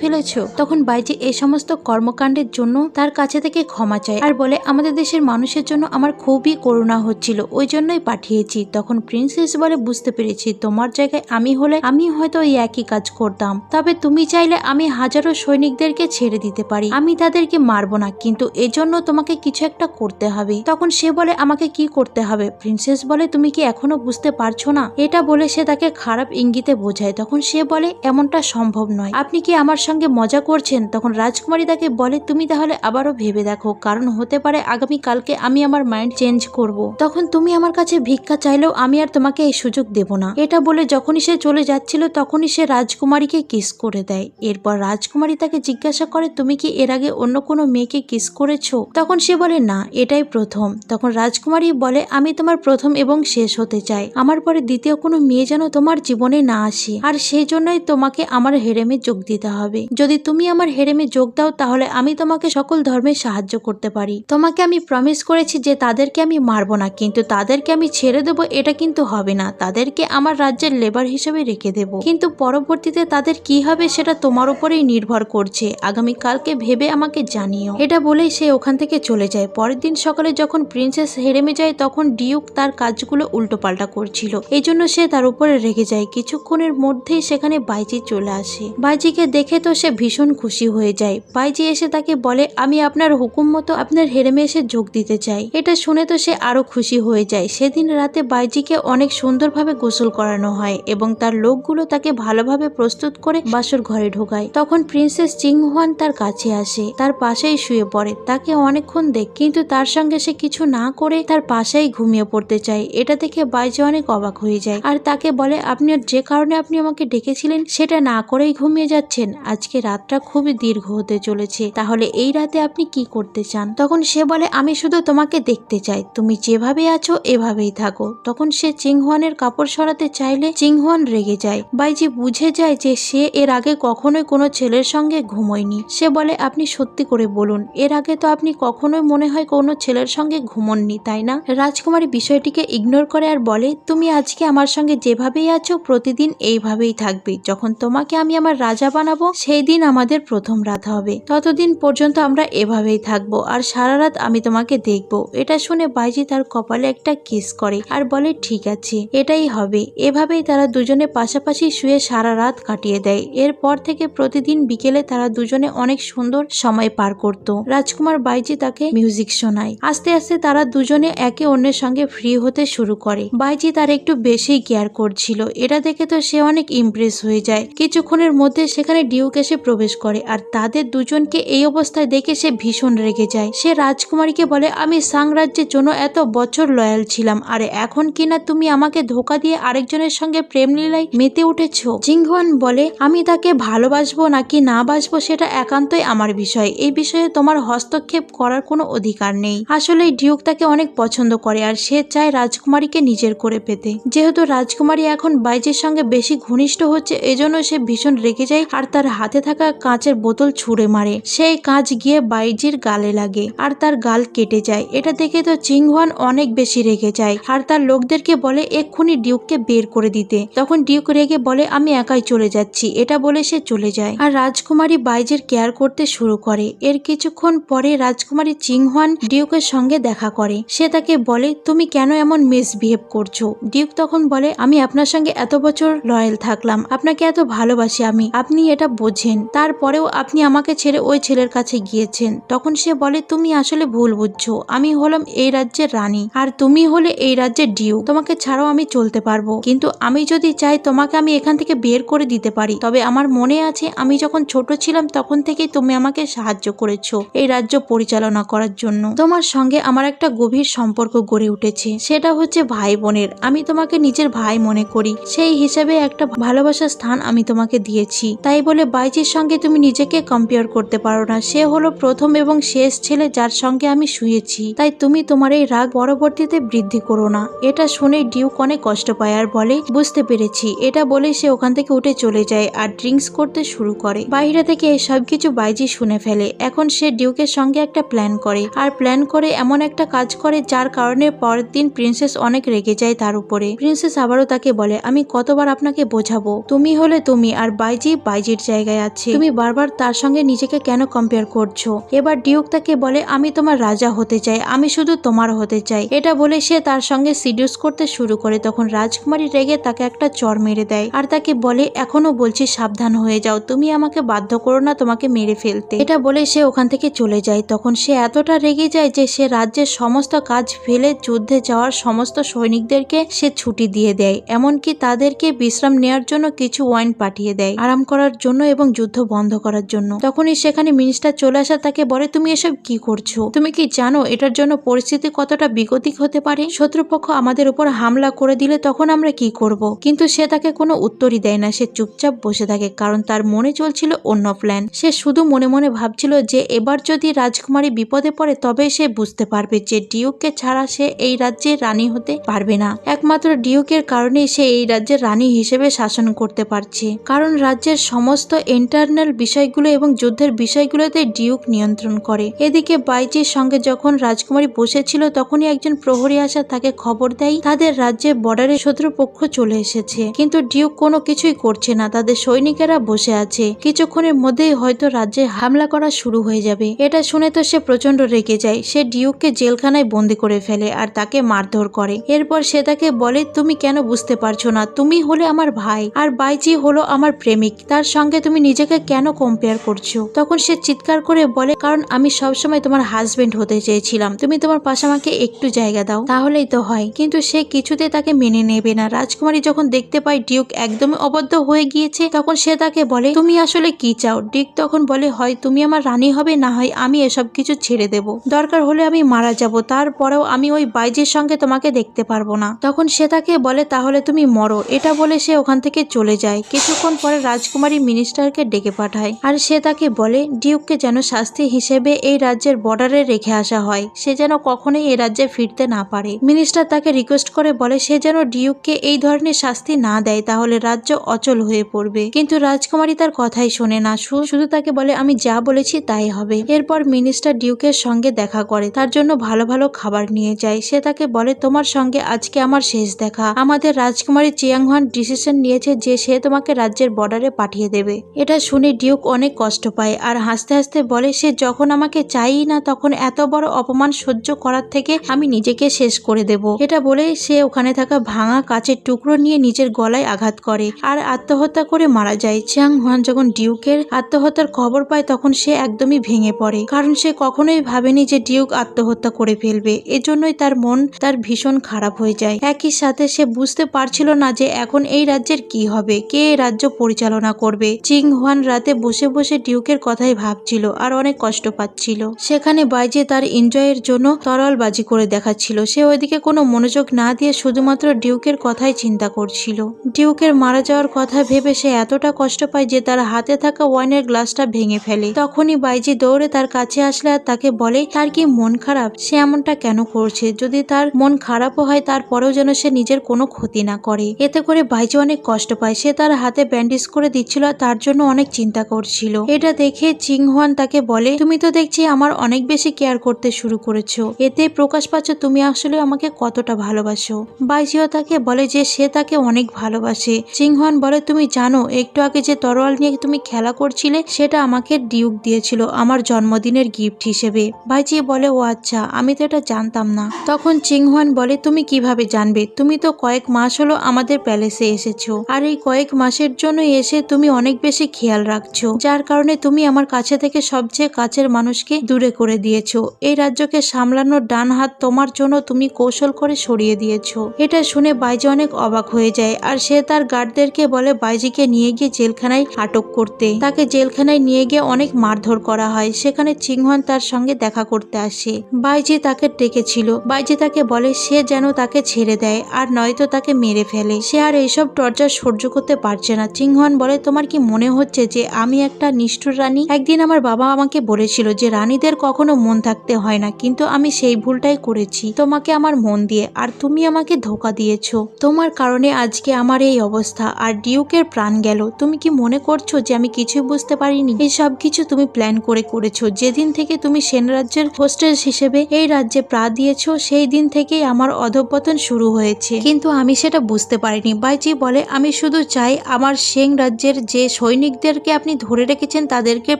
ফেলেছো। তখন বাইজি এই সমস্ত কর্মকাণ্ডের জন্য তার কাছে থেকে ক্ষমা চায় আর বলে আমাদের দেশের মানুষের জন্য আমার খুবই করুণা হচ্ছিল, ওই জন্যই পাঠিয়েছি। তখন প্রিন্সেস বলে বুঝতে পেরেছি, তোমার জায়গায় আমি হলে আমি হয়তো এই একই কাজ করতাম, তবে তুমি চাইলে আমি হাজারো সৈনিকদেরকে ছেড়ে দিতে পারি, আমি তাদেরকে মারবো না, কিন্তু এজন্য তোমাকে কিছু একটা করতে হবে। তখন সে বলে আমাকে কি করতে হবে? প্রিন্সেস বলে তুমি কি এখনো বুঝতে পারছো না? এটা বলে সে তাকে খারাপ ইঙ্গিতে বোঝায়। তখন সে বলে এমনটা সম্ভব নয়, আপনি কি আমার সঙ্গে মজা করছেন? তখন রাজকুমারী তাকে বলে তুমি তাহলে আবারও ভেবে দেখো, কারণ হতে পারে আগামী কালকে আমি আমার মাইন্ড চেঞ্জ করব, তখন তুমি আমার কাছে ভিক্ষা চাইলেও আমি আর তোমাকে এই সুযোগ দেব না। এটা বলে যখনই সে চলে যাচ্ছিল তখনই সে রাজকুমারীকে কিস করে দেয়। এরপর রাজকুমারী তাকে জিজ্ঞাসা করে তুমি কি এর আগে অন্য কোনো মেয়েকে কিস করেছো? তখন সে বলে না, এটাই প্রথম। তখন রাজকুমারী বলে আমি তোমার প্রথম এবং শেষ হতে চাই, আমার পরে দ্বিতীয় কোনো মেয়ে যেন তোমার জীবনে না আসে, আর সেই জন্যই তোমাকে আমার হেরেমে যোগ দিতে হবে। যদি তুমি আমার হেরেমে যোগ দাও তাহলে আমি তোমাকে সকল ধর্মে সাহায্য করতে পারি। তোমাকে আমি প্রমিস করেছি যে তাদেরকে আমি মারবো না, কিন্তু তাদেরকে আমি ছেড়ে দেবো এটা কিন্তু হবে না, তাদেরকে আমার রাজ্যের লেবার হিসেবে রেখে দেব, কিন্তু পরবর্তীতে তাদের কি হবে সেটা তোমার উপরেই নির্ভর করছে, আগামী কালকে ভেবে আমাকে জানিও। এটা বলেই সে ওখান থেকে চলে যায়। পরের দিন সকালে যখন প্রিন্সেস হেরেমে যায় তখন ডিউক তার কাজগুলো উল্টোপাল্টা করছিল, এই জন্য সে তার উপরে রেগে যায়। কিছুক্ষণের মধ্যেই সেখানে বাইজি চলে আসে। বাইজিকে দেখে তো সে ভীষণ খুশি হয়ে যায়। বাইজি এসে তাকে বলে আমি আপনার হুকুম মতো আপনার হেরেমে এসে যোগ দিতে চাই। এটা শুনে তো সে আরো খুশি হয়ে যায়। সেদিন রাতে বাইজিকে অনেক সুন্দরভাবে গোসল করানো হয় এবং তার লোকগুলো তাকে ভালোভাবে প্রস্তুত করে বাসর ঘরে ঢোকায়। তখন প্রিন্সেস চিংহুয়ান তার কাছে আসে, তার পাশেই শুয়ে পড়ে, তাকে অনেকক্ষণ দেখ, কিন্তু তার সঙ্গে সে কিছু না করে তার পাশেই ঘুমিয়ে পড়তে চায়। এটা দেখে বাইজি অনেক অবাক হয়ে যায় আর তাকে বলে আপনি যে কারণে আপনি আমাকে ডেকেছিলেন সেটা না করেই ঘুমিয়ে যাচ্ছেন, আজকে রাতটা খুবই দীর্ঘ হতে চলেছে, তাহলে এই রাতে আপনি কি করতে চান? তখন সে বলে আমি শুধু তোমাকে দেখতে চাই, তুমি যেভাবে আছো এভাবেই থাকো। তখন সে চিংহুয়ানের কাপড় সরাতে চাইলে চিংহুয়ান রেগে যায়। বাইজি বুঝে যায় যে সে এর আগে কখনোই কোনো ছেলের সঙ্গে ঘুমোয়নি। সে বলে আপনি সত্যি করে বলুন, এর আগে তো আপনি কখনোই মনে হয় কোনো ছেলের সঙ্গে ঘুমননি, তাই না? রাজকুমারী বিষয়টিকে ইগনোর করে আর বলে তুমি আজকে আমার সঙ্গে যেভাবেই আছো প্রতিদিন এইভাবেই থাকবে, যখন তোমাকে আমি আমার রাজা বানাবো সেই দিন আমাদের প্রথম রাত হবে, ততদিন পর্যন্ত আমরা এভাবেই থাকবো আর সারা রাত আমি তোমাকে দেখবো। এটা শুনে বাইজি তার কপালে একটা কিস করে আর বলে ঠিক আছে, এটাই হবে। এভাবেই তারা দুজনে পাশাপাশি শুয়ে সারা রাত কাটিয়ে দেয়। এরপর থেকে প্রতিদিন বিকেলে তারা দুজনে অনেক সুন্দর সময় পার করত। রাজকুমার বাইজি তাকে মিউজিক শোনায়। আস্তে আস্তে তারা দুজনে একে অন্যের সঙ্গে ফ্রি হতে শুরু করে। বাইজি তার একটু বেশি কেয়ার করছিল। এটা দেখে তো সে অনেক ইমপ্রেস হয়ে যায়। কিছুক্ষণের মধ্যে সেখানে ডিউক এসে প্রবেশ করে আর তাদের দুজনকে এই অবস্থায় দেখে সে ভীষণ রেগে যায়। সে রাজকুমারীকে বলে আমি সাং রাজ্যের জন্য এত বছর লয়াল ছিলাম, আর এখন কিনা তুমি আমাকে ধোকা দিয়ে আরেকজনের সঙ্গে প্রেম লীলায় মেতে উঠেছো। চিংহুয়ান বলে আমি তাকে ভালোবাসবো নাকি না বাসবো সেটা একান্তই আমার বিষয়, এই বিষয়ে তোমার হস্তক্ষেপ করার কোনো অধিকার নেই। আসলে ডিউক তাকে অনেক পছন্দ করে আর সে চায় রাজকুমারীকে নিজের করে পেতে। যেহেতু রাজকুমারী এখন বাইজির সঙ্গে বেশি ঘনিষ্ঠ হচ্ছে এজন্য সে ভীষণ রেগে যায় আর তার হাতে থাকা কাঁচের বোতল ছুঁড়ে মারে। সেই কাঁচ গিয়ে বাইজির গালে লাগে আর তার গাল কেটে যায়। এটা দেখে তো চিংহুয়ান অনেক বেশি রেগে যায় আর তার লোকদেরকে বলে এক্ষুনি ডিউককে বের করে দিতে। তখন ডিউক রেগে বলে আমি একাই চলে যাচ্ছি। এটা বলে সে চলে যায় আর রাজকুমারী বাইজির কেয়ার করতে শুরু করে। এর কিছুক্ষণ পরে রাজকুমারী চিংহুয়ান ডিউকের সঙ্গে দেখা করে। সে তাকে বলে তুমি কেন এমন মিসবিহেভ করছো? ডিউক তখন বলে আমি আপনার সঙ্গে এত বছর লয়াল থাকলাম, আপনাকে এত ভালোবাসি আমি, আপনি এটা বোঝেন, তারপরেও আপনি আমাকে ছেড়ে ওই ছেলের কাছে গিয়েছেন। তখন সে বলে তুমি আসলে ভুল বুঝছো, আমি হলাম এই রাজ্যের রানী আর তুমি হলে এই রাজ্যের ডিউক, তোমাকে ছাড়াও আমি চলতে পারবো, কিন্তু আমি যদি চাই তোমাকে আমি এখান থেকে বের করে দিতে পারি। তবে আমার মনে আছে আমি যখন ছোট ছিলাম তখন থেকেই তুমি আমাকে সাহায্য করেছো এই রাজ্য পরিচালনা করার জন্য। তোমার সঙ্গে আমার একটা গভীর সম্পর্ক গড়ে উঠেছে, সেটা হচ্ছে ভাই বোনের। আমি তোমাকে নিজের ভাই মনে করি, সেই হিসেবে একটা ভালোবাসার স্থান আমি তোমাকে দিয়েছি। তাই বলে বাইজির সঙ্গে তুমি নিজেকে কম্পেয়ার করতে পারো না। সে হলো প্রথম এবং শেষ ছেলে যার সঙ্গে আমি শুয়েছি, তাই তুমি তোমার এই রাগ পরবর্তীতে বৃদ্ধি করো না। এটা শুনে ডিউক অনেক কষ্ট পায় আর বলে বুঝতে পেরেছি। এটা বলে সে ওখান থেকে উঠে চলে যায় আর ড্রিঙ্কস করতে শুরু করে। বাইরে থেকে এই সবকিছু বাইজি শুনে ফেলে। এখন সে ডিউকের সঙ্গে একটা প্ল্যান করে আর প্ল্যান করে এমন একটা কাজ করে যার কারণে পরের দিন প্রিন্সেস অনেক রেগে যায় তার উপরে। প্রিন্সেস আবারও তাকে বলে আমি কতবার আপনাকে বোঝাবো, তুমি হলে তুমি আর বাইজি বাইজির জায়গায় আছে, তুমি বারবার তার সঙ্গে নিজেকে কেন কম্পেয়ার করছো। এবার ডিউক তাকে বলে আমি তোমার রাজা হতে চাই, আমি শুধু তোমার হতে চাই। এটা বলে সে তার সঙ্গে সিডিউস করতে শুরু করে। তখন রাজকুমারী রেগে তাকে একটা চড় মেরে দেয় আর তাকে বলে এখনো বলছি সাবধান হয়ে যাও, তুমি আমাকে বাধ্য করো না তোমাকে মেরে ফেলতে। এটা বলে সে ওখান থেকে চলে যায়। তখন সে এতটা রেগে যায় যে সে রাজ্যের সমস্ত কাজ ফেলে যুদ্ধে যাওয়ার সমস্ত সৈনিকদেরকে সে ছুটি দিয়ে দেয়, এমনকি তাদেরকে বিশ্রাম নেওয়ার জন্য কিছু ওয়াইন পাঠিয়ে দেয় আরাম করার জন্য এবং যুদ্ধ বন্ধ করার জন্য। তখনই সেখানে মিনিস্টার চলে আসা তাকে বলে তুমি এসব কি করছো, তুমি কি জানো এটার জন্য পরিস্থিতি কতটা বিগতিক হতে পারে, শত্রুপক্ষ আমাদের উপর হামলা করে দিলে তখন আমরা কি করব। কিন্তু সে তাকে কোনো উত্তরই দেয় না, সে চুপচাপ বসে থাকে কারণ তার মনে চলছিল অন্য প্ল্যান। সে শুধু মনে মনে ভাবছিল যে এবার যদি রাজকুমারী বিপদে পড়ে তবে সে বুঝতে পারবে যে ডিউককে ছাড়া সে এই রাজ্যের রানী হতে পারবে না। একমাত্র ডিউকের কারণেই সে এই রাজ্যের রানী হিসেবে শাসন করতে পারছে, কারণ রাজ্যের সমস্ত ইন্টারনাল বিষয়গুলো এবং যুদ্ধের বিষয়গুলোতে ডিউক নিয়ন্ত্রণ করে। এদিকে বাইজির সঙ্গে যখন রাজকুমারী বসেছিল তখনই একজন প্রহরী আসা তাকে খবর দেয় তাদের রাজ্যের বর্ডারে শত্রুপক্ষ চলে এসেছে, কিন্তু ডিউক কোনো কিছুই করছে না, তাদের সৈনিকেরা বসে আছে, কিছুক্ষণের মধ্যেই হয়তো রাজ্যে হামলা করা শুরু হয়ে যাবে। এটা শুনে তো সে প্রচন্ড রেগে যায়, সে ডিউককে জেলখানায় বন্দি করে ফেলে আর তাকে মারধর করে। এরপর সে তাকে বলে তুমি কেন বুঝতে পারছো না, তুমি হলে আমার ভাই আর বাইজি হলো আমার প্রেমিক, তার সঙ্গে তুমি নিজেকে কেন কম্পেয়ার করছো। তখন সে চিৎকার করে বলে কারণ আমি সবসময় তোমার হাজবেন্ড হতে চেয়েছিলাম, তুমি তোমার পাশে আমাকে একটু জায়গা দাও তাহলেই তো হয়। কিন্তু সে কিছুতে তাকে মেনে নেবে না। রাজকুমারী যখন দেখতে পায় ডিউক একদমই অবদ্ধ হয়ে গিয়েছে তখন সে তাকে বলে তুমি আসলে কি চাও। ডিউক তখন বলে হয় তুমি আমার রানী হবে, না হয় আমি এসব কিছু ছেড়ে দেব, দরকার হলে আমি মারা যাব, তারপরেও আমি ওই বাইজির সঙ্গে তোমাকে দেখতে পারবো না। তখন সে তাকে বলে তাহলে তুমি মরো। এটা বলে সে ওখান থেকে চলে যায়। কিছুক্ষণ পরে রাজকুমারী মিনিস্টারকে ডেকে পাঠায় আর সে তাকে বলে ডিউককে যেন শাস্তি হিসেবে এই রাজ্যের বর্ডারে রেখে আসা হয়, সে যেন কখনোই এই রাজ্যে ফিরতে না পারে। মিনিস্টার তাকে রিকোয়েস্ট করে বলে সে যেন ডিউককে এই ধরনের শাস্তি না দেয়, তাহলে রাজ্য অচল হয়ে পড়বে। কিন্তু রাজকুমারী তার কথাই শোনে না, শুধু তাকে বলে আমি যা বলেছি তাই হবে। এরপর মিনিস্টার ডিউকের সঙ্গে দেখা করে, তার জন্য ভালো ভালো খাবার নিয়ে যায়। সে তাকে বলে তোমার সঙ্গে আজকে আমার শেষ দেখা, আমাদের রাজকুমারী চিয়াংহান ডিসিশন নিয়েছে যে সে তোমাকে রাজ্যের বর্ডারে পাঠিয়ে দেবে। এটা শুনে ডিউক অনেক কষ্ট পায় আর হাসতে হাসতে বলে সে যখন আমাকে চাই না তখন এত বড় অপমান সহ্য করার থেকে আমি নিজেকে শেষ করে দেব। এটা বলে সে ওখানে থাকা ভাঙা কাচের টুকরো নিয়ে নিজের গলায় আঘাত করে আর আত্মহত্যা করে মারা যায়। চিয়াং হুয়ান যখন ডিউকের আত্মহত্যার খবর পায় তখন সে একদমই ভেঙে পড়ে, কারণ সে কখনোই ভাবেনি যে ডিউক আত্মহত্যা করে ফেলবে। এজন্যই তার মন তার ভীষণ খারাপ হয়ে যায়। একই সাথে সে বুঝতে পারছিল না যে এখন এই রাজ্যের কি হবে, কে এই রাজ্য পরিচালনা করবে। চিং হুয়ান রাতে বসে বসে ডিউকের কথাই ভাবছিল আর অনেক কষ্ট পাচ্ছিল। সেখানে বাইজে তার এনজয়ের জন্য তরলবাজি করে দেখাচ্ছিল, সে ওইদিকে কোনো মনোযোগ না দিয়ে শুধুমাত্র ডিউকের কথাই চিন্তা করছিল। ডিউকের মারা যাওয়ার কথা ভেবে সে এতটা কষ্ট পায় যে তার হাতে থাকা ওয়াইনের গ্লাসটা ভেঙে ফেলে। তখনই বাইজি দৌড়ে তার কাছে আসলে আর তাকে বলে তার কি মন খারাপ, সে এমনটা কেন করছে, যদি তার মন খারাপও হয় তারপরেও যেন সে নিজের কোনো ক্ষতি না করে। এতে করে বাইজি অনেক কষ্ট পায়, সে তার হাতে ব্যান্ডেজ করে দিচ্ছিল আর তার জন্য অনেক চিন্তা করছিল। এটা দেখে চিং হুয়ান তাকে বলে তুমি তো দেখছি আমার অনেক বেশি কেয়ার করতে শুরু করেছো, এতে প্রকাশ পাচ্ছ তুমি আসলে আমাকে কতটা ভালোবাসো। বাইজিও তাকে বলে যে সে তাকে অনেক ভালোবাসে। চিং হুয়ান বলে তুমি জানো একটু আগে যে তরোয়াল নিয়ে তুমি খেলা করছিলে সেটা আমাকে ডিউক দিয়েছিল আমার জন্মদিনের গিফট হিসেবে। বাইজি বলে ও আচ্ছা, আমি তো এটা জানতাম না। তখন চিং হুয়ান বলে তুমি কিভাবে জানবে, তুমি তো কয়েক মাস হলো আমাদের প্যালেসে এসেছো আর এই কয়েক মাসের জন্য এসে তুমি অনেক বেশি খেয়াল রাখছো, যার কারণে তুমি আমার কাছে থেকে সবচেয়ে কাছের মানুষকে দূরে করে দিয়েছো। এই রাজ্যকে সামলানোর ডান হাত তোমার জন্য তুমি কৌশল করে সরিয়ে দিয়েছো। এটা শুনে বাইজি অনেক অবাক হয়ে যায় আর সে তার গার্ডদেরকে বলে বাইজিকে নিয়ে গিয়ে জেলখানায় আটক করতে। তাকে জেলখানায় নিয়ে গিয়ে অনেক মারধর করা হয়। সেখানে চিং হুয়ান তার সঙ্গে দেখা করতে আসে। বাইজি তাকে ডেকেছিল। বাইজি তাকে বলে সে যেন তাকে ছেড়ে দেয় আর নয়তো তাকে মেরে ফেলে, সে আর এইসব টর্চার সহ্য করতে পারছে না। চিং হুয়ান বলে তোমার কি মনে হচ্ছে যে আমি একটা নিষ্ঠুর রানী? একদিন আমার বাবা আমাকে বলেছিল যে রানীদের কখনো মন থাকতে হয় না, কিন্তু আমি সেই ভুলটাই করেছি তোমাকে আমার মন দিয়ে, আর তুমি আমাকে ধোকা দিয়েছো। তোমার কারণে আজকে আমার এই অবস্থা আর ডিউকের প্রাণ গেল। তুমি কি মনে করছো যে আমি কিছুই বুঝতে পারিনি? এই সব কিছু তুমি প্ল্যান করে করেছো। যেদিন থেকে তুমি সেন রাজ্যের হোস্টেস হিসেবে এই রাজ্যে পা দিয়েছো সেই দিন থেকেই আমার অধঃপতন শুরু হয়েছে, কিন্তু আমি সেটা বুঝতে পারিনি। বাইজি বলে আমি শুধু চাই আমার সেং রাজ্যের যে সৈনিকদেরকে আপনি ধরে রেখেছেন তাদেরকে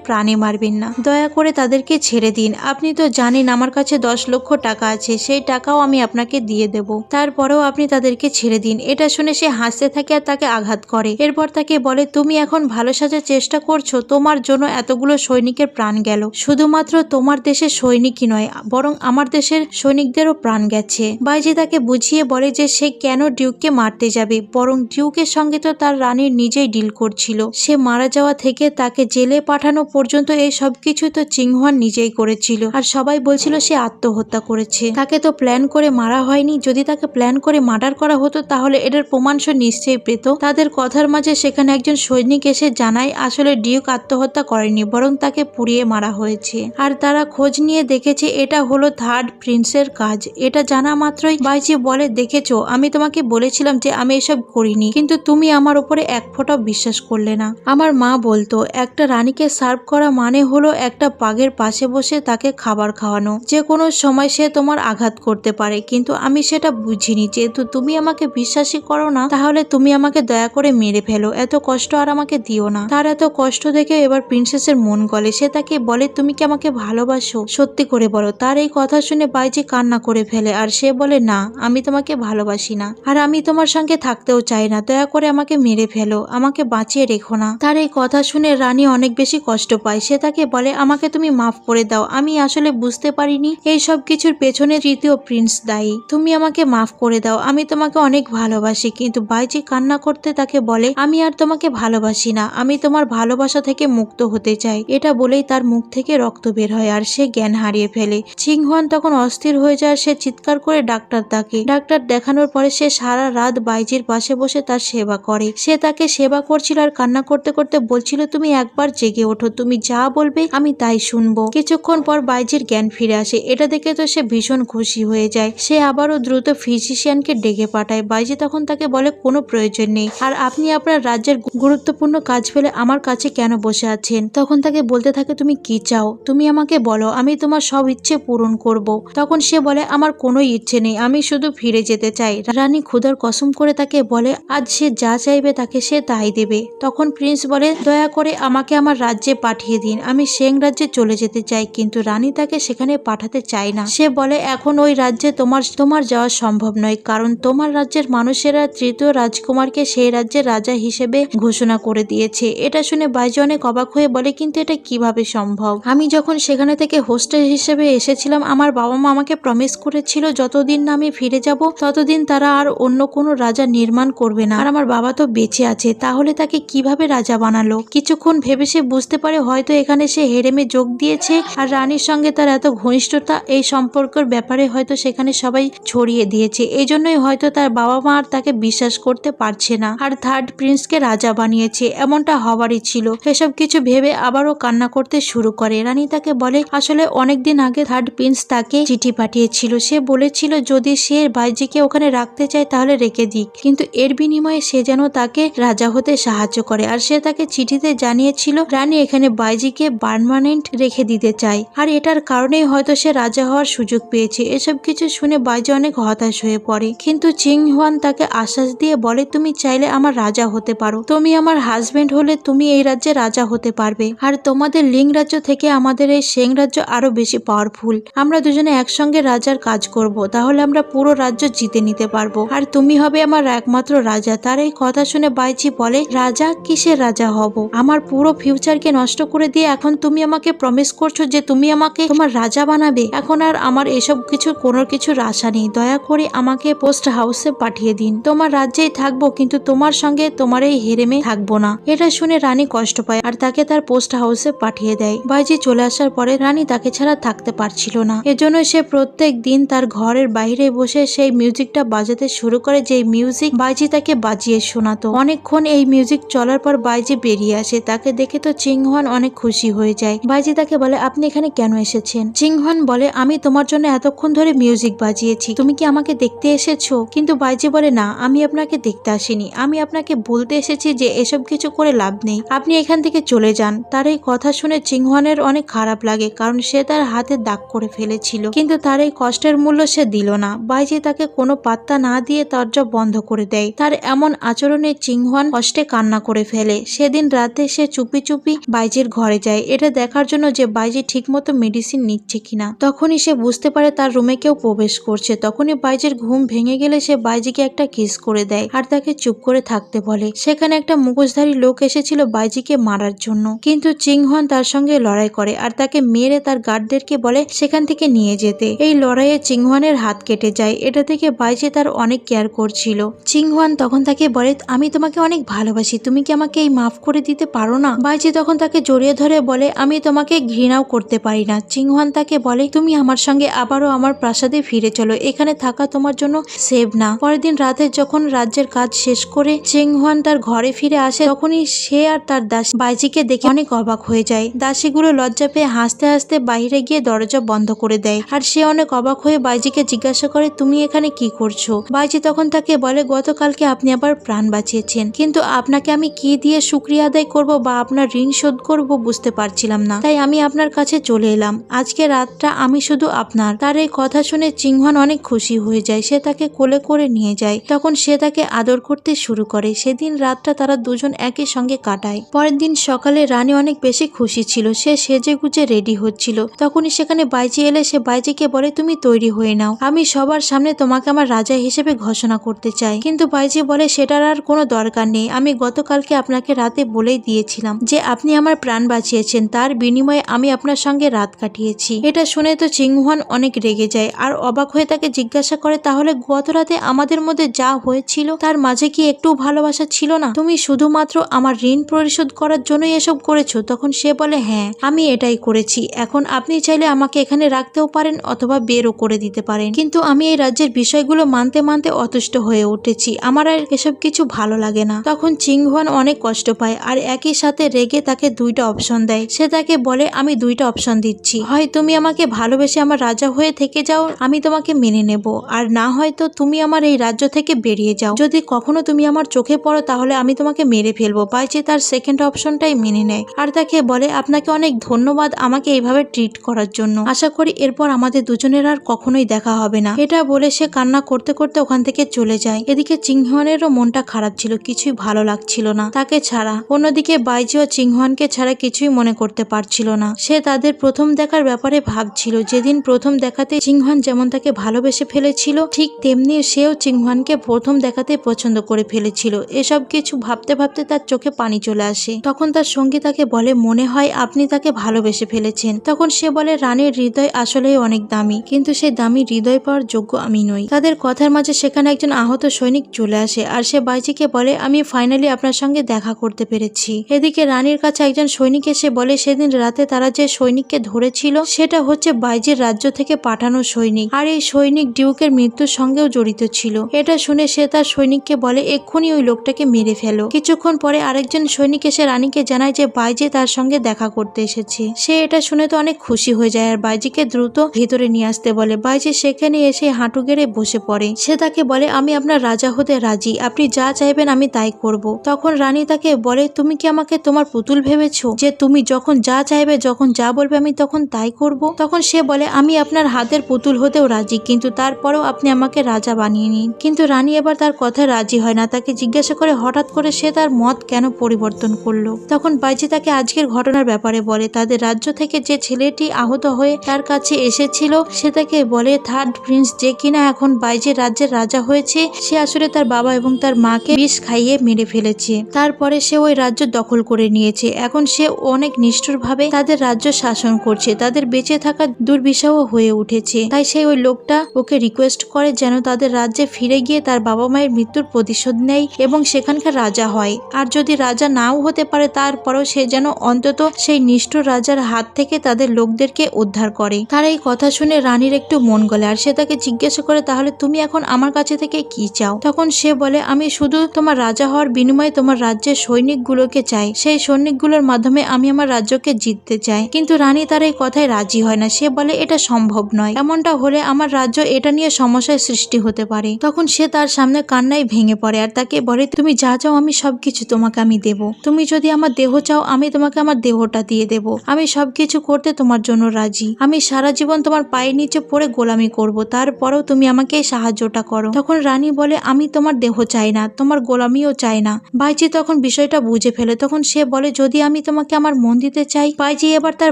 প্রাণে মারবেন না, দয়া করে তাদেরকে ছেড়ে দিন। আপনি তো জানেন আমার কাছে 10 লক্ষ টাকা আছে, সেই টাকাও আমি আপনাকে দিয়ে দেব, তারপরেও আপনি তাদেরকে ছেড়ে দিন। এটা শুনে সে হাসতে থাকে আর তাকে আঘাত করে। এরপর তাকে বলে তুমি এখন ভালো সাজার চেষ্টা করছো, তোমার জন্য এতগুলো সৈনিকের প্রাণ গেল, শুধুমাত্র তোমার দেশের সৈনিকই নয় বরং আমার দেশের সৈনিকদেরও প্রাণ গেছে। বাইজি তাকে বুঝিয়ে বলে যে সে কেন ডিউককে মারতে যাবে, বরং ডিউকের সঙ্গে তো তার রানীর নিজেই ডিল করছিল। সে মারা যাওয়া থেকে তাকে জেলে পাঠানো পর্যন্ত এই সবকিছু তো চিংহুয়ান নিজেই করেছিল, আর সবাই বলছিল সে আত্মহত্যা করেছে, তাকে তো প্ল্যান করে মারা হয়নি। যদি তাকে প্ল্যান করে মার্ডার করা হতো তাহলে এটার প্রমাণ সে নিশ্চয়ই পেত। তাদের কথার মাঝে সেখানে একজন সৈনিক এসে জানায় আসলে ডিউক আত্মহত্যা করেনি, বরং তাকে পুড়িয়ে মারা হয়েছে, আর তারা খোঁজ নিয়ে দেখেছে এটা হলো থার্ড প্রিন্সের কাজ। এটা জানা মাত্রই বাইজি বলে দেখেছো, আমি তোমাকে বলেছিলাম যে আমি এসব করিনি, কিন্তু তুমি আমার উপরে এক ফোঁটাও বিশ্বাস করলে না। আমার মা বলতো একটা রানীকে সার্ভ করা মানে হলো একটা বাঘের পাশে বসে তাকে খাবার খাওয়ানো, যে কোনো সময় সে তোমার আঘাত করতে পারে, কিন্তু আমি সেটা বুঝিনি। যেহেতু তুমি আমাকে বিশ্বাসই করো না, তাহলে তুমি আমাকে দয়া করে মেরে ফেলো, এত কষ্ট আর আমাকে দিও না। তার এত কষ্ট দেখে এবার প্রিন্সেসের মন গলে। সে তাকে বলে তুমি কি আমাকে ভালোবাসো, সত্যি করে বলো। তার এই কথা শুনে বাইজি কান্না করে ফেলে, আর সে বলে না, আমি তোমাকে ভালোবাসি না, আর আমি তোমার সঙ্গে থাকতেও চাই না, দয়া করে আমাকে মেরে ফেলো, আমাকে বাঁচিয়ে রেখো না। তার এই কথা শুনে রানী অনেক বেশি কষ্ট পায়। সে তাকে বলে আমাকে তুমি মাফ করে দাও, আমি আসলে বুঝতে পারিনি এই সব কিছুর পেছনে তৃতীয় প্রিন্স দায়ী, তুমি আমাকে মাফ করে দাও, আমি তোমাকে অনেক ভালোবাসি। কিন্তু বাইজি কান্না করতে তাকে বলে আমি আর তোমাকে ভালোবাসি না, আমি তোমার ভালোবাসা থেকে মুক্ত হতে চাই। এটা বলেই তার মুখ থেকে রক্ত বের হয় আর সে জ্ঞান হারিয়ে ফেলে। চিংহুয়ান তখন অস্থির হয়ে যায়, সে চিৎকার করে ডাক্তার ডাকে। ডাক্তার দেখানোর পরে সে সারা রাত বাইজির পাশে বসে তার সেবা করে। সে তাকে সেবা করছিল আর কান্না করতে করতে বলছিল তুমি একবার জেগে ওঠো, তুমি যা বলবে আমি তাই শুনবো। কিছুক্ষণ পর বাইজির জ্ঞান ফিরে আসে। এটা দেখে তো সে ভীষণ খুশি হয়ে যায়। সে আবারও দ্রুত ফিজিশিয়ানকে ডেকে পাঠায়। বাইজি তখন তাকে বলে কোনো প্রয়োজন নেই, আর আপনি আপনার রাজ্যের গুরুত্বপূর্ণ কাজ ফেলে আমার কাছে কেন বসে আছেন। তখন তাকে বলতে থাকে তুমি কি চাও, তুমি আমাকে বলো, আমি তোমার সব ইচ্ছে পূরণ করব। তখন সে বলে আমার কোনো ইচ্ছে নেই, আমি শুধু ফিরে যেতে চাই। রানী ক্ষুধার কসম করে তাকে বলে আজ সে যা চাইবে তাকে সে তাই দেবে। তখন প্রিন্স বলে দয়া করে আমাকে আমার রাজ্যে পাঠিয়ে দিন, আমি সেং রাজ্যে চলে যেতে চাই। কিন্তু রানী তাকে সেখানে পাঠাতে চায় না। সে বলে এখন ওই রাজ্যে তোমার যাওয়া সম্ভব নয়, কারণ তোমার রাজ্যের মানুষেরা তৃতীয় রাজকুমারকে সেই রাজ্যের রাজা হিসেবে ঘোষণা করে দিয়েছে। এটা শুনে বাইজি অনেক অবাক হয়ে বলে কিন্তু এটা কিভাবে সম্ভব, আমি যখন সেখানে থেকে হোস্টেল হিসেবে এসেছিলাম আমার বাবা মা আমাকে প্রমিস করেছিল যতদিন না আমি ফিরে যাব ততদিন তারা আর অন্য কোনো রাজা নির্মাণ করবে না, আর আমার বাবা তো বেঁচে আছে, তাহলে তাকে কিভাবে রাজা বানালো। কিছুক্ষণ ভেবে সে বুঝতে পারে হয়তো এখানে সে হেরেমে যোগ দিয়েছে, আর রানীর সঙ্গে তার এত ঘনিষ্ঠতা এই সম্পর্কের ব্যাপারে হয়তো সেখানে সবাই ছড়িয়ে দিয়েছে। এই জন্যই হয়তো তার বাবা মা আর তাকে বিশ্বাস করতে পারছে না, আর থার্ড প্রিন্সকে রাজা বানিয়েছে, এমনটা হওয়ারই ছিল। এসব কিছু ভেবে আবারও কান্না করতে শুরু করে। রানী তাকে বলে আসলে অনেকদিন আগে থার্ড প্রিন্স তাকে চিঠি পাঠিয়েছিল, সে বলেছিল যদি সে বাইজিকে ওখানে রাখতে চায় তাহলে রেখে দিক, কিন্তু এর বিনিময়ে সে যেন তাকে রাজা হতে সাহায্য করে। আর সে তাকে চিঠিতে জানিয়েছিল রানী এখানে বাইজিকে পার্মানেন্ট রেখে দিতে চায়, আর এটার কারণেই হয়তো সে রাজা হওয়ার সুযোগ পেয়েছে। এসব কিছু শুনে বাইজি অনেক হতাশ হয়ে পড়ে, কিন্তু চিংহুয়ান তাকে আশ্বাস দিয়ে বলে তুমি চাইলে আমার রাজা হতে পারো, তুমি আমার হাজবেন্ড হলে তুমি এই রাজ্যে রাজা হতে পারবে, আর তোমাদের লিং রাজ্য থেকে আমাদের এই সেং রাজ্য আরো বেশি পাওয়ারফুল, আমরা দুজনে একসঙ্গে রাজার কাজ করব, তাহলে আমরা পুরো রাজ্য জিতে নিতে পারবো, আর তুমি হবে আমার একমাত্র রাজা। তার এই কথা শুনে বাইজি বলে রাজা, কিসের রাজা হব, আমার পুরো ফিউচারকে নষ্ট করে দিয়ে এখন তুমি আমাকে প্রমিস করছো যে তুমি আমাকে তোমার রাজা বানাবে। এখন আর আমার এসব কিছু কোনো কিছুর আশা নেই, দয়া করে আমাকে পোস্ট হাউসে পাঠিয়ে দিন, তোমার রাজ্যেই থাকবো কিন্তু তোমার সঙ্গে তোমার এই হেরেমে থাকবো না। এটা শুনে রানী কষ্ট পায় আর তাকে তার পোস্ট হাউসে পাঠিয়ে দেয়। বাইজি চলে আসার পরে রানী তাকে ছাড়া থাকতে পারছিল না, এজন্য সে প্রত্যেক দিন তার ঘরের বাইরে বসে সেই মিউজিকটা বাজাতে শুরু করে, যে মিউজিক বাইজি তাকে বাজিয়ে শোনাতো। অনেকক্ষণ এই মিউজিক চলার পর বাইজি বেরিয়ে আসে, তাকে দেখে তো চিংহুয়ান অনেক খুশি হয়ে যায়। বাইজি তাকে বলে আপনি এখানে কেন এসেছেন। চিংহুয়ান বলে আমি তোমার জন্য এতক্ষণ ধরে মিউজিক বাজিয়েছি, তুমি কি আমাকে দেখতে এসেছো। কিন্তু বাইজি বলে না, আমি আপনাকে দেখতে আসিনি, আমি আপনাকে বলতে এসেছি যে এসব কিছু করে লাভ নেই, আপনি এখান থেকে চলে যান। তার এই কথা শুনে চিংহুয়ানের অনেক খারাপ লাগে, কারণ সে তার হাতে দাগ করে ফেলেছিল, কিন্তু তার এই কষ্টের মূল্য সে দিল না। না। বাইজি তাকে কোনো পাত্তা না দিয়ে দরজা বন্ধ করে দেয়। তার এমন আচরণে চিংহোয়ান কষ্টে কান্না করে ফেলে। সেদিন রাতে সে চুপি চুপি বাইজির ঘরে যায়, এটা দেখার জন্য যে বাইজি ঠিকমতো মেডিসিন নিচ্ছে কিনা। তখনই সে বুঝতে পারে তার রুমে কেউ প্রবেশ করছে। তখনই বাইজির ঘুম ভেঙে গেলে সে বাইজিকে একটা কিস করে দেয় আর তাকে চুপ করে থাকতে বলে। সেখানে একটা মুখোশধারী লোক এসেছিল বাইজিকে মারার জন্য, কিন্তু চিংহোয়ান তার সঙ্গে লড়াই করে আর তাকে মেরে তার গার্ডদেরকে বলে সেখান থেকে নিয়ে যেতে। এই লড়াইয়ে চিংহোয়ানের হাত কেটে যায়। এটা থেকে বাইজি তার অনেক কেয়ার করছিল। চিংহোয়ান তখন তাকে বলে, আমি তোমাকে অনেক ভালোবাসি, তুমি কি আমাকে এই মাফ করে দিতে পারো না? বাইজি তখন তাকে জড়িয়ে ধরে বলে, আমি তোমাকে ঘৃণাও করতে পারি না। চিংহোয়ান তাকে বলে, তুমি আমার সঙ্গে আবারও আমার প্রাসাদে ফিরে চলো, এখানে থাকা তোমার জন্য সেভ না। পরের দিন রাতে যখন রাজ্যের কাজ শেষ করে চিংহোয়ান তার ঘরে ফিরে আসে, তখনই সে আর তার দাসী বাইজিকে দেখে অনেক অবাক হয়ে যায়। দাসীগুলো লজ্জা পেয়ে হাসতে হাসতে বাইরে গিয়ে দরজা বন্ধ করে দেয় আর সে অনেক অবাক হয়ে বাইজিকে জিজ্ঞাসা করে, তুমি এখানে কি করছো? বাইজি তখন তাকে বলে, গতকালকে আপনি আবার প্রাণ বাঁচিয়েছেন, কিন্তু আপনাকে আমি কি দিয়ে শুকরিয়া আদায় করব বা আপনার ঋণ শোধ করব বুঝতে পারছিলাম না, তাই আমি আপনার কাছে চলে এলাম। আজকে রাতটা আমি শুধু আপনার। তার এই কথা শুনে চিংহোয়ান অনেক খুশি হয়ে যায়। সে তাকে কোলে করে নিয়ে যায়। তখন সে তাকে আদর করতে শুরু করে। সেদিন রাতটা তারা দুজন একই সঙ্গে কাটায়। পরের দিন সকালে রানী অনেক বেশি খুশি ছিল। সে সেজে গুজে রেডি হচ্ছিল। তখনই সেখানে বাইজি এলে। সে বাইজিকে বলে, তুমি তৈরি হয়ে নাও, আমি সবার সামনে তোমাকে আমার রাজা হিসেবে ঘোষণা করতে চাই। কিন্তু বাইজি বলে, সেটার আর কোনো দরকার নেই। আমি গতকালকে আপনাকে রাতে বলেই দিয়েছিলাম যে আপনি আমার প্রাণ বাঁচিয়েছেন, তার বিনিময়ে আমি আপনার সঙ্গে রাত কাটিয়েছি। এটা শুনে তো চিংহোয়ান অনেক রেগে যায় আর অবাক হয়ে তাকে জিজ্ঞাসা করে, তাহলে গত রাতে আমাদের মধ্যে যা হয়েছিল তার মাঝে কি একটু ভালোবাসা ছিল না? তুমি শুধুমাত্র আমার ঋণ পরিশোধ করার জন্যই এসব করেছো? তখন সে বলে, হ্যাঁ, আমি এটাই করেছি। এখন আপনি চাইলে আমাকে এখানে রাখতেও পারেন অথবা বেরও করে দিতে পারেন, কিন্তু আমি এই রাজ্যের বিষয়গুলো মানতে মানতে অতুষ্ট হয়ে উঠেছি, আমার আর এসব কিছু ভালো লাগে না। তখন চিংহোয়ান অনেক কষ্ট পায় আর একই সাথে রেগে তাকে দুইটা অপশন দেয়। সে তাকে বলে, আমি দুইটা অপশন দিচ্ছি, হয় তুমি আমাকে ভালোবেসে আমার রাজা হয়ে থেকে যাও, আমি তোমাকে মেনে নেব, আর না হয়তো তুমি আমার এই রাজ্য থেকে বেরিয়ে যাও। যদি কখনো তুমি আমার চোখে পড়ো তাহলে আমি তোমাকে মেরে ফেলবো। বাইজি তার সেকেন্ড অপশনটাই মেনে নেয় আর তাকে বলে, আপনাকে অনেক ধন্যবাদ আমাকে এইভাবে ট্রিট করার জন্য, আশা করি এরপর আমাদের দুজনের আর কখনোই দেখা হবে না। এটা বলে সে কান্না করতে করতে ওখান থেকে চলে যায়। এদিকে চিংহোয়ানেরও মনটা খারাপ ছিল, কিছুই ভালো লাগছিল না তাকে ছাড়া। অন্যদিকে বাইজি ও চিংহোয়ানকে ছাড়া কিছুই মনে করতে পারছিল না। সে তাদের প্রথম দেখার ব্যাপারে ভাবছিল। যেদিন প্রথম দেখাতে চিংহোয়ান যেমন তাকে ভালোবেসে ফেলেছিল, ঠিক তেমনি সেও চিংহোয়ানকে প্রথম দেখাতে পছন্দ করে ফেলেছিল। এসব কিছু ভাবতে ভাবতে তার চোখে পানি চলে আসে। তখন তার সঙ্গী তাকে বলে, মনে হয় আপনি তাকে ভালোবেসে ফেলেছেন। তখন সে বলে, রানীর হৃদয় আসলেই অনেক দামি, কিন্তু সেই দামি হৃদয় পাওয়ার যোগ্য আমি নই। তাদের কথার মাঝে সেখানে একজন আহত সৈনিক চলে আসে আর সে বাইজিকে বলে, আমি ফাইনালি আপনার সঙ্গে দেখা করতে পেরেছি। এদিকে রানীর কাছে একজন সৈনিক এসে বলে, সেদিন রাতে তারা যে সৈনিককে ধরেছিল সেটা হচ্ছে বাইজির রাজ্য থেকে পাঠানো সৈনিক, আর এই সৈনিক ডিউকের মৃত্যুর সঙ্গেও জড়িত ছিল। এটা শুনে সে তার সৈনিককে বলে, এক্ষুনি ওই লোকটাকে মেরে ফেলো। কিছুক্ষণ পরে আরেকজন সৈনিক এসে রানীকে জানায় যে বাইজি তার সঙ্গে দেখা করতে এসেছে। সে এটা শুনে তো অনেক খুশি হয়ে যায় আর বাইজিকে দ্রুত ভেতরে নিয়ে আসতে বলে। বাইজি সেখানে এসে হাঁটু গেড়ে বসে পড়ে। সে তাকে বলে, আমি আপনার রাজা হতে রাজি, আপনি যা চাইবেন আমি তাই করব। তখন রানী তাকে বলে, তুমি কি আমাকে তোমার পুতুল ভেবেছো যে তুমি যখন যা চাইবে, যখন যা বলবে আমি তখন তাই করব? তখন সে বলে, আমি আপনার হাতের পুতুল হতেও রাজি, কিন্তু তারপরেও আপনি আমাকে রাজা বানিয়ে নিন। কিন্তু রানী এবার তার কথায় রাজি হয় না। তাকে জিজ্ঞাসা করে হঠাৎ করে সে তার মত কেন পরিবর্তন করলো। তখন বাইজি তাকে আজকের ঘটনার ব্যাপারে বলে। তাদের রাজ্য থেকে যে ছেলেটি আহত হয়ে তার কাছে এসেছিল সে তাকে বলে, থার্ড প্রিন্স যে কিনা এখন বাইজির রাজ্যের রাজা হয়েছে, সে আসলে তার বাবা এবং তার মাকে বিষ খাইয়ে মেরে ফেলেছে। তারপরে সে ওই রাজ্য দখল করে নিয়েছে। এখন সে অনেক নিষ্ঠুরভাবে তাদের রাজ্য শাসন করছে। তাদের বেঁচে থাকা দুর্বিষহ হয়ে উঠেছে। তাই সে ওই লোকটা ওকে রিকোয়েস্ট করে যেন তাদের রাজ্যে ফিরে গিয়ে তার বাবা মায়ের মৃত্যুর প্রতিশোধ নেয় এবং সেখানকার রাজা হয়। আর যদি রাজা নাও হতে পারে তারপরেও সে যেন অন্তত সেই নিষ্ঠুর রাজার হাত থেকে তাদের লোকদেরকে উদ্ধার করে। তার এই কথা শুনে রানীর একটু মন গলে আর সে তাকে জিজ্ঞাসা করে, তাহলে তুমি এখন আমার কাছে থেকে কি চাও? তখন সে বলে, আমি শুধু তোমার রাজা হওয়ার বিনিময়ে তোমার রাজ্যের সৈনিকগুলোকে চাই। সেই সৈনিকগুলোর মাধ্যমে আমি আমার রাজ্যকে জিততে চাই। কিন্তু রানী তার এই কথায় রাজি হয় না। সে বলে, এটা সম্ভব নয়, এমনটা হলে আমার রাজ্য এটা নিয়ে সমস্যার সৃষ্টি হতে পারে। তখন সে তার সামনে কান্নায় ভেঙে পড়ে আর তাকে বলে, তুমি যা চাও আমি সবকিছু তোমাকে আমি দেব। তুমি যদি আমার দেহ চাও আমি তোমাকে আমার দেহটা দিয়ে দেব। আমি সবকিছু করতে তোমার জন্য রাজি। আমি সারা জীবন তোমার পায়ের নিচে পড়ে গোলামি করব, তারপরেও তুমি আমাকে এই সাহায্যটা করো। তখন রানী বলে আমি তোমার দেহ চাই না, তোমার গোলামিও চাই না। বাইজি তখন বিষয়টা বুঝে ফেলে। তখন সে বলে যদি আমি তোমাকে আমার মন দিতে চাই। বাইজি এবার তার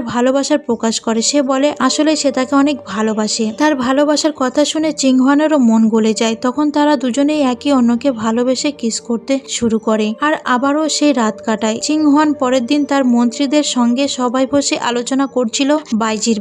ভালোবাসার প্রকাশ করে। সে বলে আসলে সে তাকে অনেক ভালোবাসে। তার ভালোবাসার কথা শুনে চিংহানেরও মন গলে যায়। তখন তারা দুজনেই একে অন্যকে ভালোবেসে কিস করতে শুরু করে আর আবারও সেই রাত কাটায়। চিংহান পরের দিন তার মন্ত্রীদের সঙ্গে সবাই বসে আলোচনা করছিল বাইজির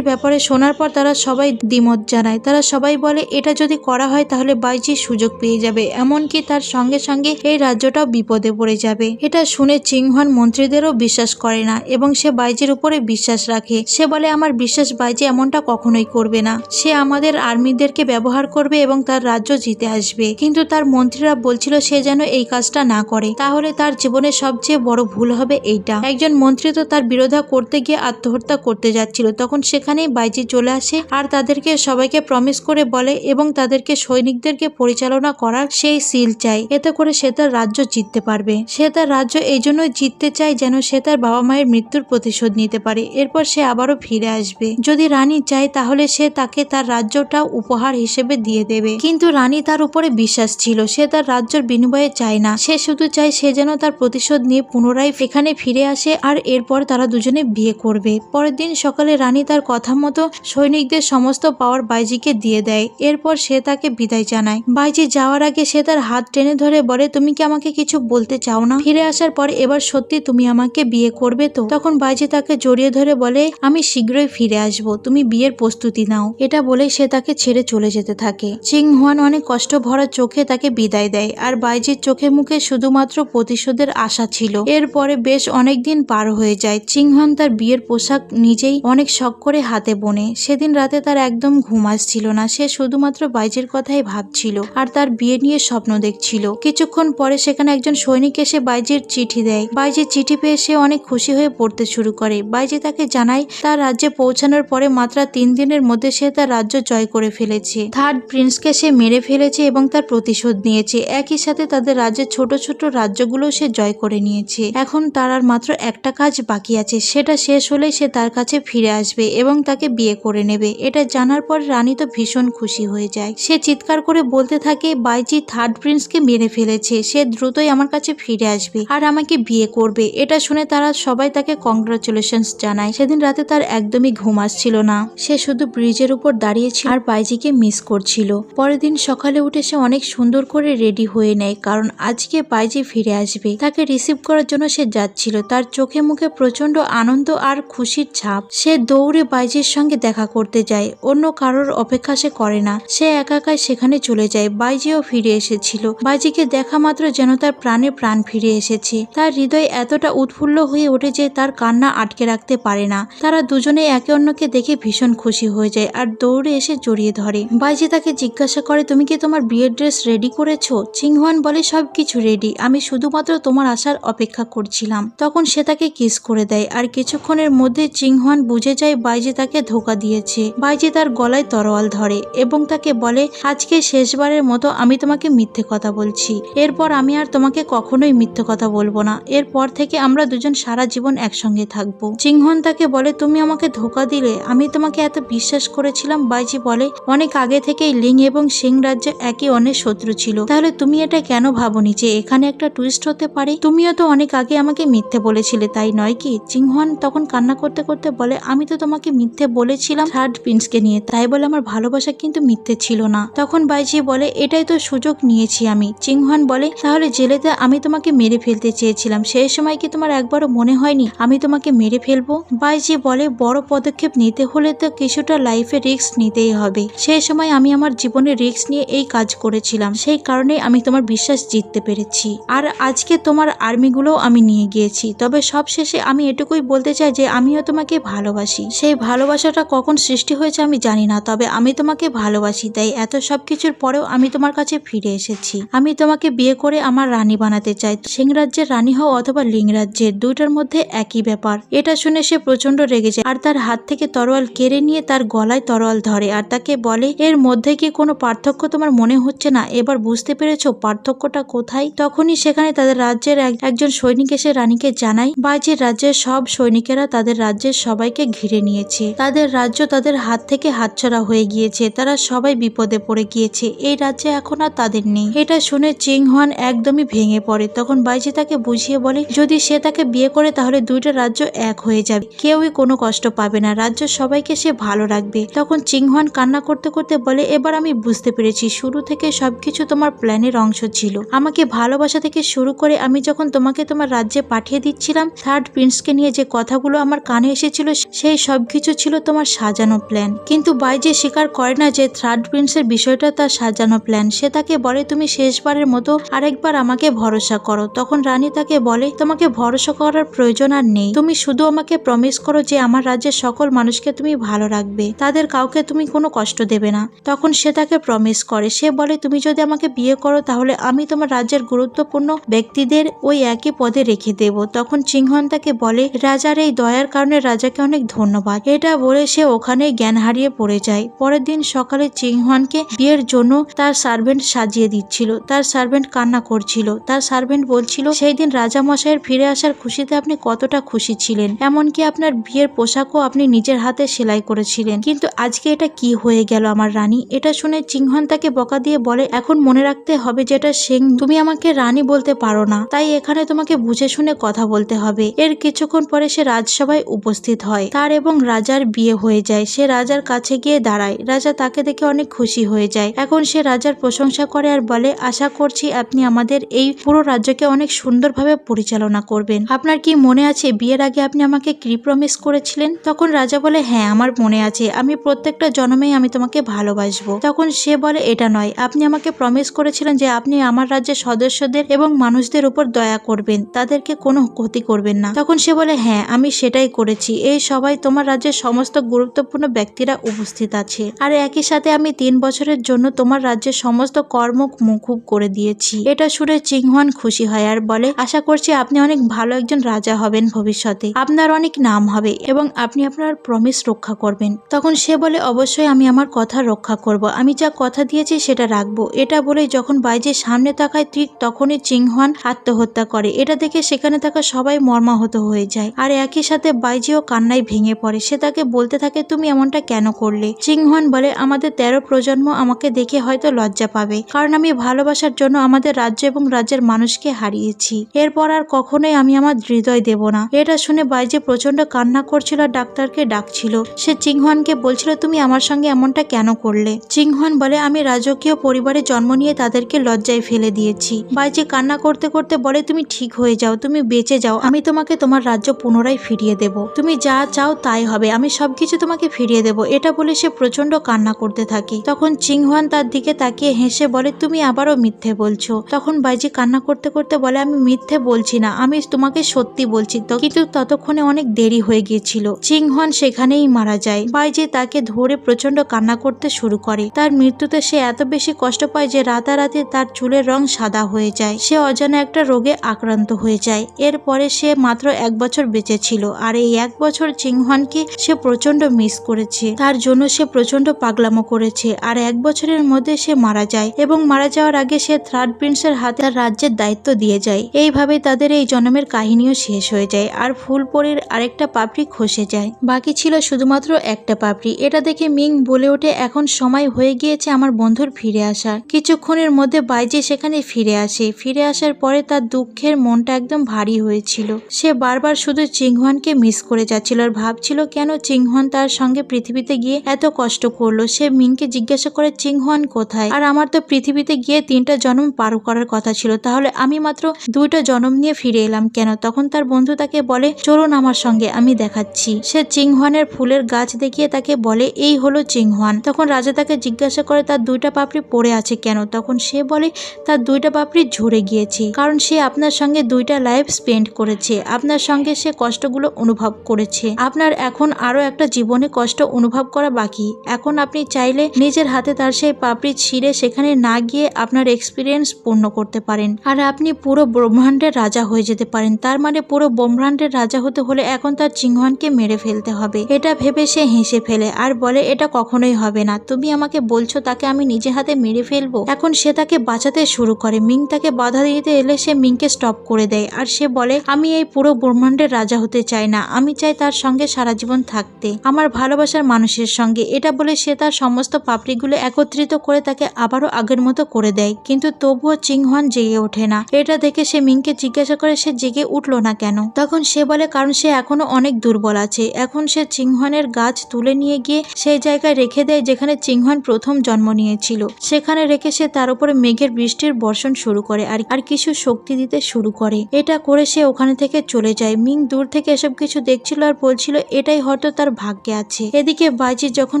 ব্যাপারে শোনার পর তারা সবাই দ্বিমত জানায়। তারা সবাই বলে এটা যদি করা হয় তাহলে বাইজি সুযোগ পেয়ে যাবে, এমনকি তার সঙ্গে সঙ্গে এই রাজ্যটাও বিপদে পড়ে যাবে। এটা শুনে চিংহান মন্ত্রীদেরও বিশ্বাস করে না এবং সে বাইজির উপরে বিশ্বাস রাখে। সে বলে আমার বিশ্বাস বাইজি এমনটা কখনোই করবে না, সে আমাদের আর্মিদেরকে ব্যবহার করবে এবং তার রাজ্য জিতে আসবে। কিন্তু তার মন্ত্রীরা বলছিল সে যেন এই কাজটা না করে, তাহলে তার জীবনে সবচেয়ে বড় ভুল হবে এইটা। একজন মন্ত্রী তো তার বিরোধিতা করতে গিয়ে আত্মহত্যা করতে যাচ্ছিল। তখন সেখানেই বাইজি চলে আসে আর তাদেরকে সবাইকে প্রমিস করে বলে এবং তাদেরকে সৈনিকদেরকে পরিচালনা করার সেই সিল চাই, এতে করে সে তার রাজ্য জিততে পারবে। সে তার রাজ্য এই জন্যই জিততে চায় যেন সে তার বাবা মায়ের মৃত্যুর প্রতিশোধ নিতে পারে, এরপর সে আবারও ফিরে আসবে। যদি রানী চায় তাহলে সে তাকে তার রাজ্যটা উপহার হিসেবে দিয়ে দেবে। কিন্তু রানী তার উপরে বিশ্বাস ছিল, সে তার রাজ্যের বিনিময়ে চায় না, সে শুধু চায় সে যেন তার প্রতিশোধ নিয়ে পুনরায় এখানে ফিরে আসে আর এরপর তারা দুজনে বিয়ে করবে। পরের দিন সকালে রানী তার কথা মতো সৈনিকদের সমস্ত পাওয়ার বাইজিকে দিয়ে দেয়। এরপর সে তাকে বিদায় জানায়। বাইজি যাওয়ার আগে সে তার হাত টেনে ধরে বলে তুমি কি আমাকে কিছু বলতে চাও না? ফিরে আসার পর এবার সত্যি তুমি আমাকে বিয়ে করবে তো? তখন বাইজি তাকে জড়িয়ে ধরে বলে আমি শীঘ্রই ফিরে আসব, তুমি বিয়ের প্রস্তুতি নাও। এটা বলে সে তাকে ছেড়ে চলে যেতে থাকে। চিংহান অনেক কষ্ট ভরা চোখে তাকে বিদায় দেয় আর বাইজির চোখে মুখে শুধুমাত্র প্রতিশোধের আশা ছিল। এরপরে বেশ অনেক দিন পার হয়ে যায়। চিংহান তার বিয়ের পোশাক নিজেই অনেক শখ করে হাতে বোনে। সেদিন রাতে তার একদম ঘুম আসছিল না, সে শুধুমাত্র বাইজির কথাই ভাবছিল আর তার বিয়ে নিয়ে স্বপ্ন দেখছিল। কিছুক্ষণ পরে সেখানে একজন সৈনিক এসে বাইজির চিঠি দেয়। বাইজির চিঠি পেয়ে সে অনেক খুশি হয়ে পড়তে শুরু করে। বাইজি তাকে জানায় তার রাজ্যে পৌঁছানোর পরে মাত্র 3 দিনের মধ্যে সে তার রাজ্য জয় করে ফেলেছে। থার্ড প্রিন্সকে সে মেরে ফেলেছে এবং তার প্রতিশোধ নিয়েছে। একই সাথে তাদের রাজ্যের ছোট ছোট রাজ্যগুলো সে জয় করে নিয়েছে। এখন তার আর মাত্র একটা কাজ বাকি আছে, সেটা শেষ হলেই সে তার কাছে ফিরে আসবে এবং তাকে বিয়ে করে নেবে। এটা জানার পর রানী তো ভীষণ খুশি হয়ে যায়। সে চিৎকার করে বলতে থাকে বাইজি থার্ড প্রিন্সকে মেরে ফেলেছে, সে দ্রুতই আমার কাছে ফিরে আসবে আর আমাকে বিয়ে করবে। এটা শুনে তারা সবাই তাকে কংগ্রাচুলেশনস জানায়। সেদিন রাতে তার একদমই ঘুম আসছিল না, সে শুধু ব্রিজের উপর দাঁড়িয়েছিল আর বাইজিকে মিস করছিল। পরের দিন সকালে উঠে সে অনেক সুন্দর করে রেডি হয়ে নেয়, কারণ আজকে বাইজি ফিরে আসবে। তাকে রিসিভ করার জন্য সে যাচ্ছিল। তার চোখে মুখে প্রচন্ড আনন্দ আর খুশির ছাপ। সে দৌড়ে বাইজির সঙ্গে দেখা করতে যায়, অন্য কারোর অপেক্ষা সে করে না। সে একা একাই সেখানে চলে যায়। বাইজিও ফিরে এসেছিল। বাইজিকে দেখা মাত্র যেন তার প্রাণে প্রাণ ফিরে এসেছে। তার হৃদয় এতটা উৎফুল্ল হয়ে ওঠে যে তার কান্না আটকে রাখতে পারে না। তারা দুজনে একে অন্যকে দেখে ভীষণ খুশি হয়ে যায় আর দৌড়ে এসে জড়িয়ে ধরে। বাইজি তাকে জিজ্ঞাসা করে তুমি কি তোমার বিয়ের ড্রেস রেডি করেছো? চিংহান বলে সবকিছু রেডি, আমি শুধুমাত্র তোমার আসার অপেক্ষা করছিলাম। তখন সে তাকে কিস করে দেয় আর কিছুক্ষণের মধ্যে চিংহান বুঝে যায় বাইজি তাকে ধোকা দিয়েছে। বাইজি তার গলায় তরোয়াল ধরে এবং তাকে বলে আজকে শেষবারের মতো আমি তোমাকে মিথ্যে কথা বলছি, এরপর আমি আর তোমাকে কখনোই মিথ্যে কথা বলবো না। এরপর থেকে আমরা দুজন সারা জীবন একসঙ্গে থাকবো। চিংহান তাকে বলে তুমি আমাকে ধোকা দিলে, আমি তোমাকে এত বিশ্বাস করেছিলাম। বাইজি বলে অনেক আগে থেকেই লিং এবং সিং রাজ্য একে অনেক শত্রু ছিল, তাহলে তুমি এটা কেন ভাবনি যে এখানে একটা টুইস্ট হতে পারে? তুমিও তো অনেক আগে আমাকে মিথ্যে বলেছিলে, তাই নয় কি? চিংহান তখন কান্না করতে করতে বলে আমি তো তোমাকে মিথ্যে বলেছিলাম থার্ড প্রিন্সকে নিয়ে, তাই বলে আমার ভালোবাসা কিন্তু মিথ্যে ছিল না। তখন বাইজি বলে এটাই তো সুযোগ নিয়েছি আমি। চিংহান বলে তাহলে জেলেতে আমি তোমাকে মেরে ফেলতে চেয়েছিলাম, সেই সময় কি তোমার একবারও মনে হয়নি আমি তোমাকে মেরে ফেলবো? বাইজি বলে বড় পদক্ষেপ নিতে হলে তো কিছুটা লাইফে রিস্ক নিতেই হবে, সেই সময় আমি আমার জীবনে রিস্ক নিয়ে এই কাজ করেছিলাম, সেই কারণে আমি তোমার বিশ্বাস জিততে পেরেছি। আর আজকে তোমার আর্মিগুলোও আমি নিয়ে গিয়েছি। তবে সব শেষে আমি এটুকুই বলতে চাই যে আমিও তোমাকে ভালোবাসি। সেই ভালোবাসাটা কখন সৃষ্টি হয়েছে আমি জানি না, তবে আমি তোমাকে ভালোবাসি, তাই এত সবকিছুর পরেও আমি তোমার কাছে ফিরে এসেছি। আমি তোমাকে বিয়ে করে আমার রানী বানাতে চাই। সিং রাজ্যের রানী হও অথবা লিং রাজ্যের, দুইটার মধ্যে একই ব্যাপার। এটা শুনে সে প্রচন্ড রেগে যায় আর তার হাত থেকে তরোয়াল কেড়ে নিয়ে তার গলায় তরোয়াল ধরে আর তাকে বলে এর মধ্যে কি কোনো পার্থক্য তোমার মনে হচ্ছে না? এবার বুঝতে পেরেছো পার্থক্যটা কোথায়? তখনই সেখানে তাদের রাজ্যের একজন সৈনিক এসে রানীকে জানায় বাইজির রাজ্যের সব সৈনিকেরা তাদের রাজ্যের সবাইকে ঘিরে নিয়েছে। তাদের রাজ্য তাদের হাত থেকে হাত হাতছাড়া হয়ে গিয়েছে, তারা সবাই বিপদে পড়ে গিয়েছে, এই রাজ্যে এখন আর তাদের নেই। এটা শুনে চিংহান একদমই ভেঙে পড়ে। তখন বাইজি তাকে বুঝিয়ে বলে যদি সে তাকে বিয়ে করে তাহলে দুইটা রাজ্য এক হয়ে যাবে, কেউই কোনো কষ্ট পাবে না, রাজ্য সবাইকে সে ভালো রাখবে। তখন চিংহান কান্না করতে করতে বলে এবার আমি বুঝতে পেরেছি, শুরু থেকে সবকিছু তোমার প্ল্যানের অংশ ছিল। আমাকে ভালোবাসা থেকে শুরু করে আমি যখন তোমাকে তোমার রাজ্যে পাঠিয়ে দিচ্ছিলাম, থার্ড প্রিন্সকে নিয়ে যে কথাগুলো আমার কানে এসেছিল সেই সবকিছু ছিল তোমার সাজানো প্ল্যান। কিন্তু বাইজি স্বীকার করে না যে থার্ড প্রিন্সের বিষয়টা তার সাজানো প্ল্যান। সে তাকে বলে তুমি শেষবারের মতো আরেকবার আমাকে ভরসা করো। তখন রানী তাকে বলে তোমাকে ভরসা করার প্রয়োজন আর নেই, তুমি শুধু আমাকে প্রমিস করো যে আমার রাজ্যের সকল মানুষকে তুমি ভালো রাখবে, তাদের কাউকে তুমি কোনো কষ্ট দেবে না। তখন সে তাকে প্রমিস করে। সে বলে তুমি যদি আমাকে বিয়ে করো তাহলে আমি তোমার রাজ্যের গুরুত্বপূর্ণ ব্যক্তিদের ওই একই পদে রেখে দেব। তখন চিংহান তাকে বলে রাজার এই দয়ার কারণে রাজাকে অনেক ধন্যবাদ। এটা বলে সে ওখানেই জ্ঞান হারিয়ে পড়ে যায়। পরের দিন সকালে চিংহানকে বিয়ের জন্য তার সার্ভেন্ট সাজিয়ে দিচ্ছিল। তার সার্ভেন্ট কান্না করছিল। তার সার্ভেন্ট বলছিল সেই দিন রাজা মশাইয়ের ফিরে আসার খুশিতে আপনি কতটা খুশি ছিলেন, এমনকি আপনার বিয়ের পোশাকও আপনি নিজের হাতে সেলাই করেছিলেন, কিন্তু আজকে এটা কি হয়ে গেল আমার রানী। এটা শুনে চিংহান তাকে বকা দিয়ে বলে এখন মনে রাখতে হবে যেটা সিং, তুমি আমাকে রানী বলতে পারো না, তাই এখানে তোমাকে বুঝে শুনে কথা বলতে হবে। এর কিছুক্ষণ পরে সে রাজসভায় উপস্থিত হয়। তার এবং রাজার বিয়ে হয়ে যায়। সে রাজার কাছে গিয়ে দাঁড়ায়। রাজা তাকে দেখে অনেক খুশি হয়ে যায়। এখন সে রাজার প্রশংসা করে আর বলে আশা করছি আপনি আমাদের এই পুরো রাজ্যকে অনেক সুন্দরভাবে পরিচালনা করবেন। আপনার কি মনে আছে বিয়ের আগে আপনি আমাকে কি প্রমিস করেছিলেন? তখন রাজা বলে হ্যাঁ আমার মনে আছে, আমি প্রত্যেকটা জন্মেই আমি তোমাকে ভালোবাসবো। তখন সে বলে এটা নয়, আপনি আমাকে প্রমিস করেছিলেন যে আপনি আমার রাজ্যের সদস্যদের এবং মানুষদের উপর দয়া করবেন, তাদেরকে কোনো ক্ষতি করবেন না। তখন সে বলে হ্যাঁ আমি সেটাই করেছি, এই সবাই তোমার রাজ্যের সমস্ত গুরুত্বপূর্ণ ব্যক্তিরা উপস্থিত আছে, আর একই সাথে আমি 3 বছরের জন্য তোমার রাজ্যের সমস্ত কর্ম মকুব করে দিয়েছি। এটা শুনে চিংহান খুশি হয় আর বলে আশা করছি আপনি অনেক ভালো একজন রাজা হবেন ভবিষ্যতে, আপনার অনেক নাম হবে এবং আপনি আপনার প্রমিস রক্ষা করবেন। তখন সে বলে অবশ্যই আমি আমার কথা রক্ষা করব, আমি যা কথা দিয়েছি সেটা রাখবো। এটা বলে যখন বাইজির সামনে তাকায় ঠিক তখনই চিংহান আত্মহত্যা করে। এটা দেখে সেখানে থাকা সবাই মর্মাহত হয়ে যায় আর একই সাথে বাইজিও কান্নায় ভেঙে পড়ে। সে তাকে বলতে থাকে তুমি এমনটা কেন করলে? চিংহান বলে আমাদের 13 প্রজন্ম আমাকে দেখে হয়তো লজ্জা পাবে, কারণ আমি ভালোবাসার জন্য আমাদের রাজ্য এবং রাজ্যের মানুষকে হারিয়েছি। এরপর আর কখনোই আমি আমার হৃদয় দেব না। এটা শুনে বাইজি প্রচন্ড কান্না করছিল আর ডাক্তারকে ডাকছিল। সে চিংহানকে বলছিল তুমি আমার সঙ্গে এমনটা কেন করলে? চিংহান বলে আমি রাজকীয় পরিবারে জন্ম নিয়ে তাদেরকে লজ্জায় ফেলে দিয়েছি। বাইজি কান্না করতে করতে বলে তুমি ঠিক হয়ে যাও, তুমি বেঁচে যাও, আমি তোমাকে তোমার রাজ্য পুনরায় ফিরিয়ে দেব, তুমি যা চাও তাই হবে, আমি সবকিছু তোমাকে ফিরিয়ে দেব। এটা বলে সে প্রচন্ড কান্না করতে থাকে। তখন চিংহান তার দিকে তাকিয়ে হেসে বলে তুমি আবারও মিথ্যে বলছো। তখন বাইজি কান্না করতে করতে বলে আমি মিথ্যে বলছি না, আমি তোমাকে সত্যি বলছি। কিন্তু ততক্ষণে অনেক দেরি হয়ে গিয়েছিল। চিংহান সেখানেই মারা যায়। বাইজি তাকে ধরে প্রচন্ড কান্না করতে শুরু করে। তার মৃত্যুতে সে এত বেশি কষ্ট পায় যে রাতারাতি তার চুলের রং সাদা হয়ে যায়। সে অজানা একটা রোগে আক্রান্ত হয়ে যায়। এরপরে সে মাত্র 1 বছর বেঁচে ছিল আর এই 1 বছর চিংহানকে সে প্রচন্ড মিস করেছে। তার জন্য সে প্রচন্ড পাগলামো করেছে আর 1 বছরের মধ্যে সে মারা যায় এবং মারা যাওয়ার আগে সে থার্ড প্রিন্সের হাতে তার রাজ্যের দায়িত্ব দিয়ে যায়। এইভাবে তাদের এই জন্মের কাহিনীও শেষ হয়ে যায় আর ফুলপরির আরেকটা পাপড়ি খসে যায়। বাকি ছিল শুধুমাত্র একটা পাপড়ি। এটা দেখে মিং বলে ওঠে এখন সময় হয়ে গিয়েছে আমার বন্ধুর ফিরে আসার। কিছুক্ষণের মধ্যে বাইজি সেখানে ফিরে আসে। ফিরে আসার পরে তার দুঃখের মনটা একদম ভারী হয়েছিল। সে বারবার শুধু চিংহানকে মিস করে যাচ্ছিল আর ভাবছিল কেন চিংহান তার সঙ্গে পৃথিবীতে গিয়ে এত কষ্ট করলো। সে মিংকে জিজ্ঞাসা করে চিংহান কোথায়, আর আমার তো পৃথিবীতে গিয়ে 3টা জন্ম পার করার কথা ছিল, তাহলে আমি মাত্র 2টা জন্ম নিয়ে ফিরে এলাম কেন? তখন তার বন্ধু তাকে বলে চলুন আমার সঙ্গে, আমি দেখাচ্ছি। সে চিংহানের ফুলের গাছ দেখিয়ে তাকে বলে এই হলো চিংহান। তখন রাজা তাকে জিজ্ঞাসা করে তার 2টা পাপড়ি পড়ে আছে কেন? তখন সে বলে তার 2টা পাপড়ি ঝরে গিয়েছে, কারণ সে আপনার সঙ্গে 2টা লাইফ স্পেন্ড করেছে, আপনার সঙ্গে সে কষ্টগুলো অনুভব করেছে। আপনার এখন আরো একটা জীবনে কষ্ট অনুভব করা বাকি। এখন আপনি চাইলে নিজের হাতে তার সেই পাপড়ি ছিঁড়ে সেখানে না গিয়ে আপনার এক্সপিরিয়েন্স পূর্ণ করতে পারেন আর আপনি পুরো ব্রহ্মাণ্ডের রাজা হয়ে যেতে পারেন। তার মানে পুরো ব্রহ্মাণ্ডের রাজা হতে হলে এখন তার চিংহানকে মেরে ফেলতে হবে। এটা ভেবে সে হেসে ফেলে আর বলে এটা কখনোই হবে না, তুমি আমাকে বলছো তাকে আমি নিজে হাতে মেরে ফেলবো? এখন সে তাকে বাঁচাতে শুরু করে। মিং তাকে বাধা দিতে এলে সে মিংকে স্টপ করে দেয় আর সে বলে আমি এই পুরো ব্রহ্মাণ্ডের রাজা হতে চাই না, আমি চাই তার সঙ্গে সারা জীবন থাকতে, আমার ভালোবাসার মানুষের সঙ্গে। সঙ্গে। এটা বলে সে তার সমস্ত পাপড়িগুলো একত্রিত করে তাকে আবারও আগের মতো করে দেয়, কিন্তু তবুও চিংহোয়ান জেগে ওঠে না। এটা দেখে সে মিংকে জিজ্ঞাসা করে সে জেগে উঠলো না কেন। তখন সে বলে কারণ সে এখনো অনেক দুর্বল আছে। এখন সে চিংহোয়ানের গাছ তুলে নিয়ে গিয়ে সেই জায়গায় রেখে দেয় যেখানে চিংহোয়ান প্রথম জন্ম নিয়েছিল। সেখানে রেখে সে তার উপরে মেঘের বৃষ্টির বর্ষণ শুরু করে আর কিছু শক্তি দিতে শুরু করে। এটা করে সে ওখানে থেকে চলে যায়। মিং দূর থেকে এসব কিছু দেখছিল আর বলছিল এটাই হয়তো তার ভাগ্যে আছে। এদিকে বাইজি যখন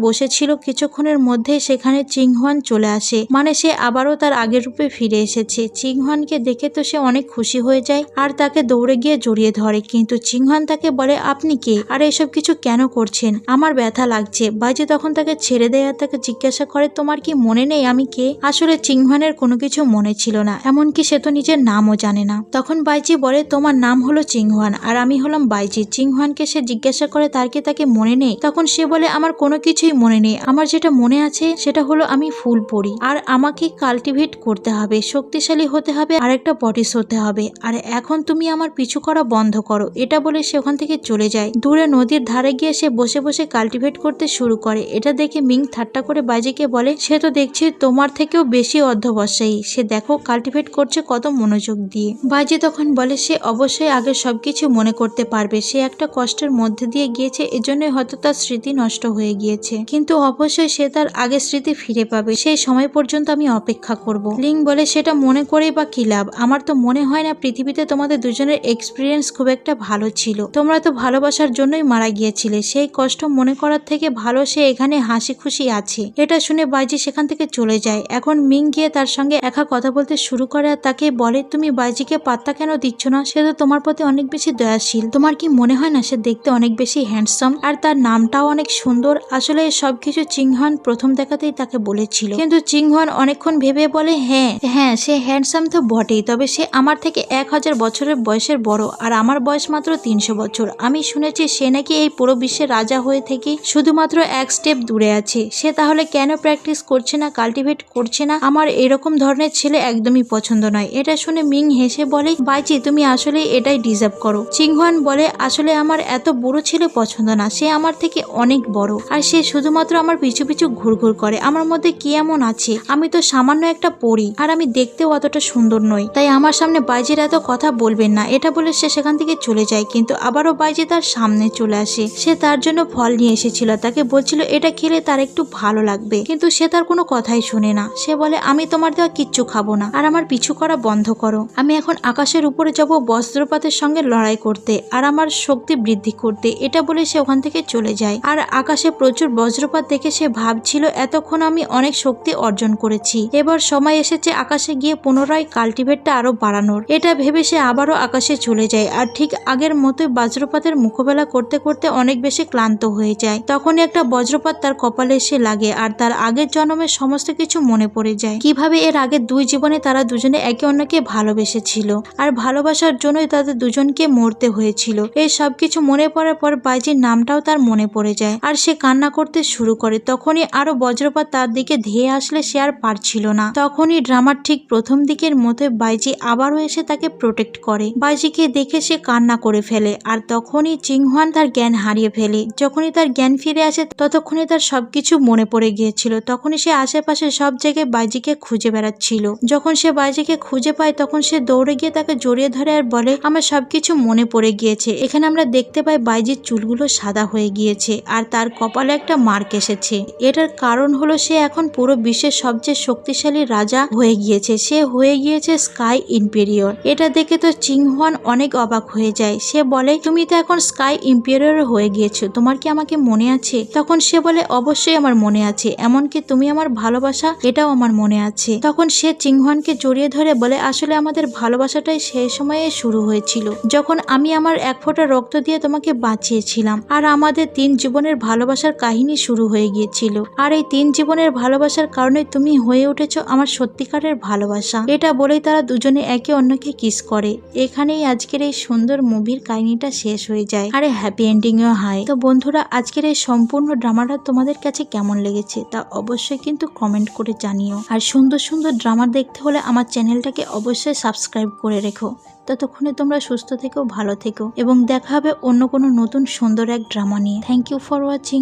বসেছিল কিছুক্ষণের মধ্যে সেখানে চিংহোয়ান চলে আসে, মানে সে আবারও তার আগের রূপে ফিরে এসেছে। চিংহোয়ানকে দেখে তো সে অনেক খুশি হয়ে যায় আর তাকে দৌড়ে গিয়ে জড়িয়ে ধরে, কিন্তু চিংহোয়ান তাকে বলে আপনি কে আর এসব কিছু কেন করছেন, আমার ব্যথা লাগছে। বাইজি তখন তাকে ছেড়ে দেয় আর তাকে জিজ্ঞাসা করে তোমার কি মনে নেই আমি কে। আসলে চিংহোয়ানের কোনো কিছু মনে ছিল না, এমনকি সে তো নিজের নামও জানে না। তখন বাইজি বলে তোমার নাম হলো চিংহোয়ান আর আমি হলাম বাইজি। চিংহোয়ানকে সে জিজ্ঞাসা করে তাকে মনে নেই। তখন সে বলে আমার কোনো কিছুই মনে নেই, আমার যেটা মনে আছে সেটা হলো আমি ফুল পড়ি আর আমাকে কাল্টিভেট করতে হবে, শক্তিশালী হতে হবে আর একটা বডিস হতে হবে। আর এখন তুমি আমার পিছু করা বন্ধ করো। এটা বলে সে ওখান থেকে চলে যায়। দূরে নদীর ধারে গিয়ে সে বসে বসে কাল্টিভেট করতে শুরু করে। এটা দেখে মিং ঠাট্টা করে বাইজিকে বলে সে তো দেখছি তোমার থেকেও বেশি অধ্যবসায়ী, সে দেখো কাল্টিভেট করছে কত মনোযোগ দিয়ে। বাইজি তখন বলে সে অবশ্যই আগে সবকিছু মনে করতে পারবে, সে একটা কষ্টের মধ্যে দিয়ে গিয়েছে, এজন্যই হয়তো তার স্মৃতি নষ্ট হয়ে গিয়েছে, কিন্তু অবশ্যই সে তার আগের স্মৃতি ফিরে পাবে, সেই সময় পর্যন্ত আমি অপেক্ষা করব। লিং বলে সেটা মনে করেই বা কি লাভ, আমার তো মনে হয় না পৃথিবীতে তোমাদের দুজনের এক্সপিরিয়েন্স খুব একটা ভালো ছিল, তোমরা তো ভালোবাসার জন্যই মারা গিয়েছিলে, সেই কষ্ট মনে করার থেকে ভালো সে এখানে হাসি খুশি আছে। এটা শুনে বাইজি সেখান থেকে চলে যায়। এখন মিং গিয়ে তার সঙ্গে একা কথা বলতে শুরু করে আর তাকে বলে তুমি বাইজিকে পাত্তা কেন দিচ্ছ না, সে তো তোমার প্রতি অনেক বেশি দয়াশীল, তোমার কি মনে হয় না সে দেখতে অনেক বেশি হ্যান্ডসাম আর তার নামটাও অনেক সুন্দর। আসলে সবকিছু চিংহোয়ান প্রথম দেখাতেই তাকে বলেছিল, কিন্তু চিংহোয়ান অনেকক্ষণ ভেবে বলে হ্যাঁ সে হ্যান্ডসাম তো বটেই, তবে সে আমার থেকে 1000 বছরের বয়সের বড় আর আমার বয়স মাত্র 300 বছর। আমি শুনেছি সে নাকি এই পুরো বিশ্বের রাজা হয়ে থেকে শুধুমাত্র এক স্টেপ দূরে আছে, সে তাহলে কেন প্র্যাকটিস করছে না, কাল্টিভেট করছে না, আমার এরকম ধরনের ছেলে একদমই পছন্দ নয়। এটা শুনে মিং হেসে বলে বাইজি তুমি আসলে এটাই ডিজার্ভ করো। চিংহোয়ান বলে আসলে আমার এত বড় ছেলে পছন্দ না, সে আমার থেকে অনেক বড় আর সে শুধুমাত্র আমার পিছু পিছু ঘুরঘুর করে, আমার মধ্যে কি এমন আছে, আমি তো সামান্য একটা পরী আর আমি দেখতেও অতটা সুন্দর নই, তাই আমার সামনে বাইজির এত কথা বলবেন না। এটা বলে সে সেখান থেকে চলে যায়, কিন্তু আবারও বাইজি তার সামনে চলে আসে। সে তার জন্য ফল নিয়ে এসেছিল, তাকে বলছিল এটা খেলে তার একটু ভালো লাগবে, কিন্তু সে তার কোনো কথাই শুনে না। সে বলে আমি তোমার দেওয়া কিচ্ছু খাবো না আর আমার পিছু করা বন্ধ করো, আমি এখন আকাশের উপরে যাব বজ্রপাতের সঙ্গে লড়াই করতে আর আমার শক্তি বৃদ্ধি করতে। এটা বলে সে ওখান থেকে চলে যায় আর আকাশে প্রচুর বজ্রপাত দেখে সে ভাবছিল এতক্ষণ আমি অনেক শক্তি অর্জন করেছি, এবার সময় এসেছে আকাশে গিয়ে পুনরায় কাল্টিভেটটা আরো বাড়ানোর। এটা ভেবে সে আবারও আকাশে চলে যায় আর ঠিক আগের মতোই বজ্রপাতের মোকাবেলা করতে করতে অনেক বেশি ক্লান্ত হয়ে যায়। তখনই একটা বজ্রপাত তার কপালে এসে লাগে আর তার আগের জন্মের সমস্ত কিছু মনে পড়ে যায়, কিভাবে এর আগের দুই জীবনে তারা দুজনে একে অন্যকে ভালোবেসেছিল আর ভালোবাসার জন্যই তাদের দুজনকে মরতে হয়েছিল। এই সবকিছু মনে পড়ার পর বাইজির নামটাও তার মনে পড়ে যায় আর সে কান্না করতে শুরু করে। তখনই আরো বজ্রপাত তার দিকে ধেয়ে আসলে সে আর পারছিল না। তখনই ড্রামার ঠিক প্রথম দিকের মতো বাইজি আবারও এসে তাকে প্রোটেক্ট করে। বাইজিকে দেখে সে কান্না করে ফেলে আর তখনই চিংহোয়ান তার জ্ঞান হারিয়ে ফেলে। যখনই তার জ্ঞান ফিরে আসে ততক্ষণই তার সবকিছু মনে পড়ে গিয়েছিল। তখনই সে আশেপাশে সব জায়গায় বাইজিকে খুঁজে বেড়াচ্ছিল। যখন সে বাইজিকে খুঁজে পায় তখন সে দৌড়ে গিয়ে তাকে জড়িয়ে ধরে আর বলে আমার সবকিছু মনে পড়ে গিয়েছে। এখানে আমরা দেখতে পাই বাইজির চুলগুলো সাদা হয়ে গিয়েছে আর তার কপালে একটা মার্ক এসেছে। এটার কারণ হলো সে এখন পুরো বিশ্বের সবচেয়ে শক্তিশালী রাজা হয়ে গিয়েছে, সে হয়ে গিয়েছে স্কাই ইম্পেরিয়র। এটা দেখে তো চিংহোয়ান অনেক অবাক হয়ে যায়। সে বলে তুমি তো এখন স্কাই ইম্পেরিয়র হয়ে গিয়েছো, তোমার কি আমাকে মনে আছে? তখন সে বলে অবশ্যই আমার মনে আছে, এমনকি তুমি আমার ভালোবাসা এটাও আমার মনে আছে। তখন সে চিংহোয়ানকে জড়িয়ে ধরে বলে আসলে আমাদের ভালোবাসাটাই সেই সময়ে শুরু হয়েছিল যখন আমি আমার এক ফোঁটা রক্ত দিয়ে তোমাকে বাঁচিয়েছিলাম আর আমাদের 3 জীবনের ভালোবাসার কাহিনী শুরু হয়ে গিয়েছিল আর এই 3 জীবনের ভালোবাসার কারণে তুমি হয়ে উঠেছো আমার সত্যিকারের ভালোবাসা। এটা বলেই তারা দুজনে একে অন্যকে কিস করে। এখানেই আজকের এই সুন্দর মুভির কাহিনীটা শেষ হয়ে যায় আর হ্যাপি এন্ডিংও হয়। তো বন্ধুরা আজকের এই সম্পূর্ণ ড্রামাটা তোমাদের কাছে কেমন লেগেছে তা অবশ্যই কিন্তু কমেন্ট করে জানিও। আর সুন্দর সুন্দর ড্রামা দেখতে হলে আমার চ্যানেলটাকে অবশ্যই সাবস্ক্রাইব করে রেখো। ততক্ষণে তোমরা সুস্থ থেকো, ভালো থেকো এবং দেখা হবে অন্য কোনো নতুন সুন্দর এক ড্রামা নিয়ে। Thank you for watching.